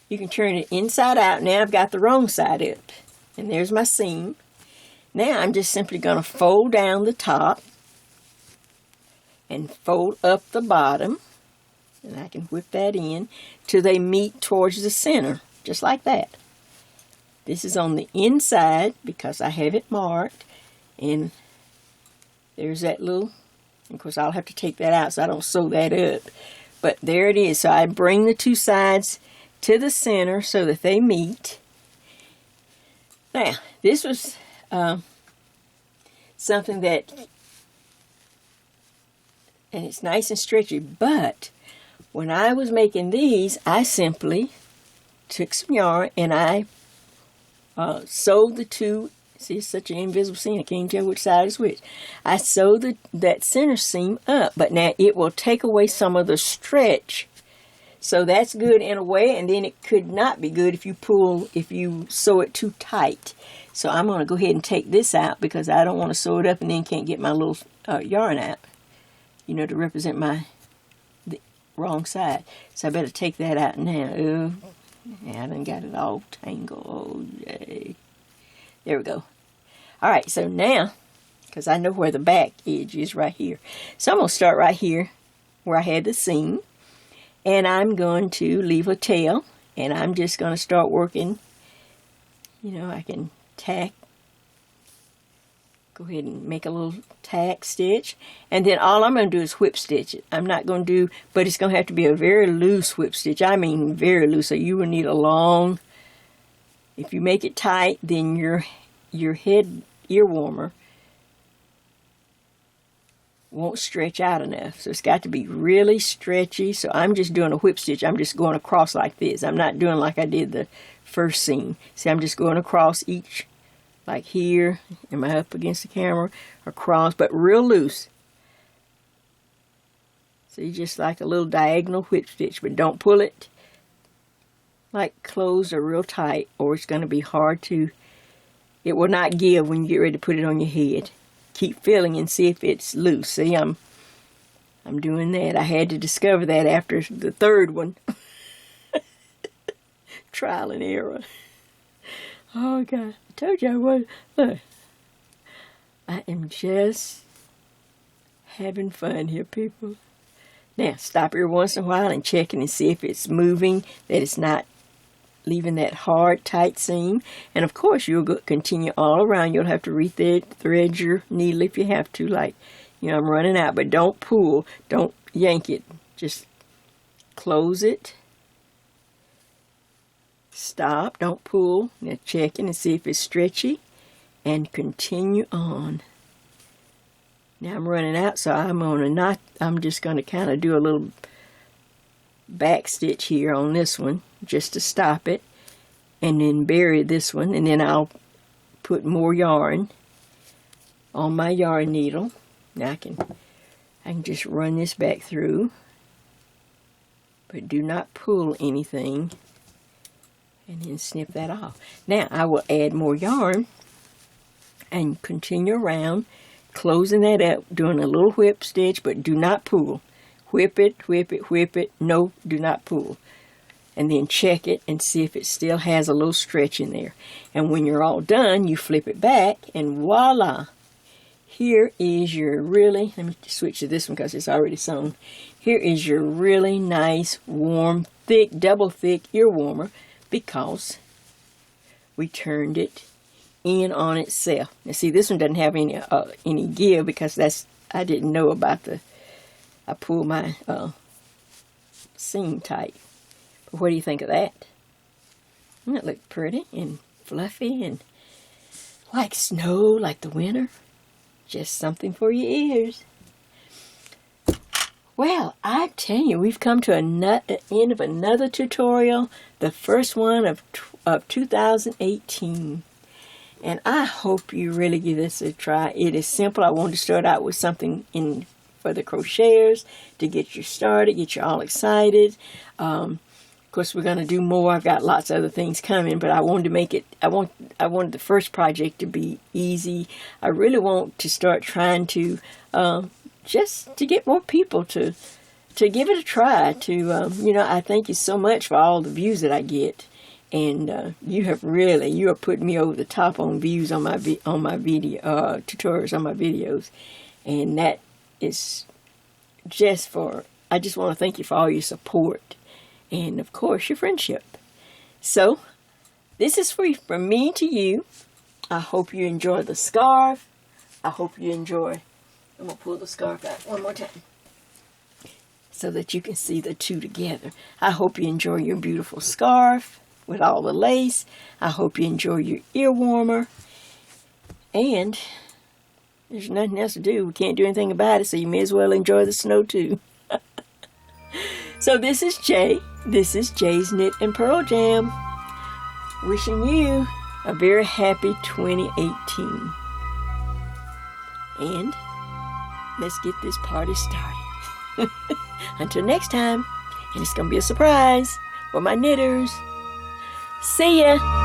You can turn it inside out. Now I've got the wrong side up. And there's my seam. Now I'm just simply going to fold down the top and fold up the bottom. And I can whip that in till they meet towards the center, just like that. This is on the inside because I have it marked. And there's that little, of course I'll have to take that out so I don't sew that up. But there it is. So I bring the two sides to the center so that they meet. Now, this was something that, and it's nice and stretchy, but when I was making these, I simply took some yarn and I sewed the two. See, it's such an invisible seam, I can't tell which side is which. I sewed that center seam up, but now it will take away some of the stretch. So that's good in a way, and then it could not be good if you sew it too tight. So I'm going to go ahead and take this out because I don't want to sew it up and then can't get my little yarn out, you know, to represent the wrong side. So I better take that out now. Oh, yeah, I done got it all tangled. Oh, yay. There we go. All right, so now, because I know where the back edge is right here. So I'm going to start right here where I had the seam. And I'm going to leave a tail. And I'm just going to start working. You know, I can tack. Go ahead and make a little tack stitch. And then all I'm going to do is whip stitch it. I'm not going to do, but it's going to have to be a very loose whip stitch. I mean very loose. So you will need a long. If you make it tight, then your head ear warmer won't stretch out enough. So it's got to be really stretchy. So I'm just doing a whip stitch. I'm just going across like this. I'm not doing like I did the first seam. See, I'm just going across each, like here. Am I up against the camera? Across, but real loose. See, just like a little diagonal whip stitch, but don't pull it like closed or real tight, or it's going to be hard to, it will not give when you get ready to put it on your head. Keep feeling and see if it's loose. See, I'm doing that. I had to discover that after the third one. Trial and error. Oh God, I told you I was. Look, I am just having fun here, people. Now, stop here once in a while and check it and see if it's moving, that it's not leaving that hard, tight seam. And of course, you'll continue all around. You'll have to thread your needle if you have to, like, you know, I'm running out. But don't pull, don't yank it. Just close it. Stop, don't pull. Now check it and see if it's stretchy, and continue on. Now I'm running out, so I'm just gonna kind of do a little back stitch here on this one just to stop it, and then bury this one, and then I'll put more yarn on my yarn needle. Now I can just run this back through, but do not pull anything, and then snip that off. Now I will add more yarn and continue around, closing that up, doing a little whip stitch, but do not pull. Whip it, whip it, whip it. No, do not pull. And then check it and see if it still has a little stretch in there. And when you're all done, you flip it back, and voila. Here is your really, let me switch to this one because it's already sewn. Here is your really nice, warm, thick, double thick ear warmer, because we turned it in on itself. Now see, this one doesn't have any give, because I didn't know about I pulled my seam tight. But what do you think of that? Doesn't it look pretty and fluffy and like snow, like the winter? Just something for your ears. Well, I tell you, we've come to the end of another tutorial, the first one of 2018. And I hope you really give this a try. It is simple. I wanted to start out with something for the crocheters to get you started, get you all excited. Of course, we're going to do more. I've got lots of other things coming, but I wanted to make it, I wanted the first project to be easy. I really want to start trying to, just to get more people to give it a try. I thank you so much for all the views that I get. And you are putting me over the top on views on my video tutorials on my videos, and that is just I just want to thank you for all your support, and of course your friendship. So this is from me to you. I hope you enjoy the scarf. I hope you enjoy. I'm gonna pull the scarf out one more time so that you can see the two together. I hope you enjoy your beautiful scarf with all the lace. I hope you enjoy your ear warmer. And there's nothing else to do. We can't do anything about it, so you may as well enjoy the snow too. So this is Jay. This is Jay's Knit and Purl Jam. Wishing you a very happy 2018. And let's get this party started. Until next time, and it's going to be a surprise for my knitters. See ya!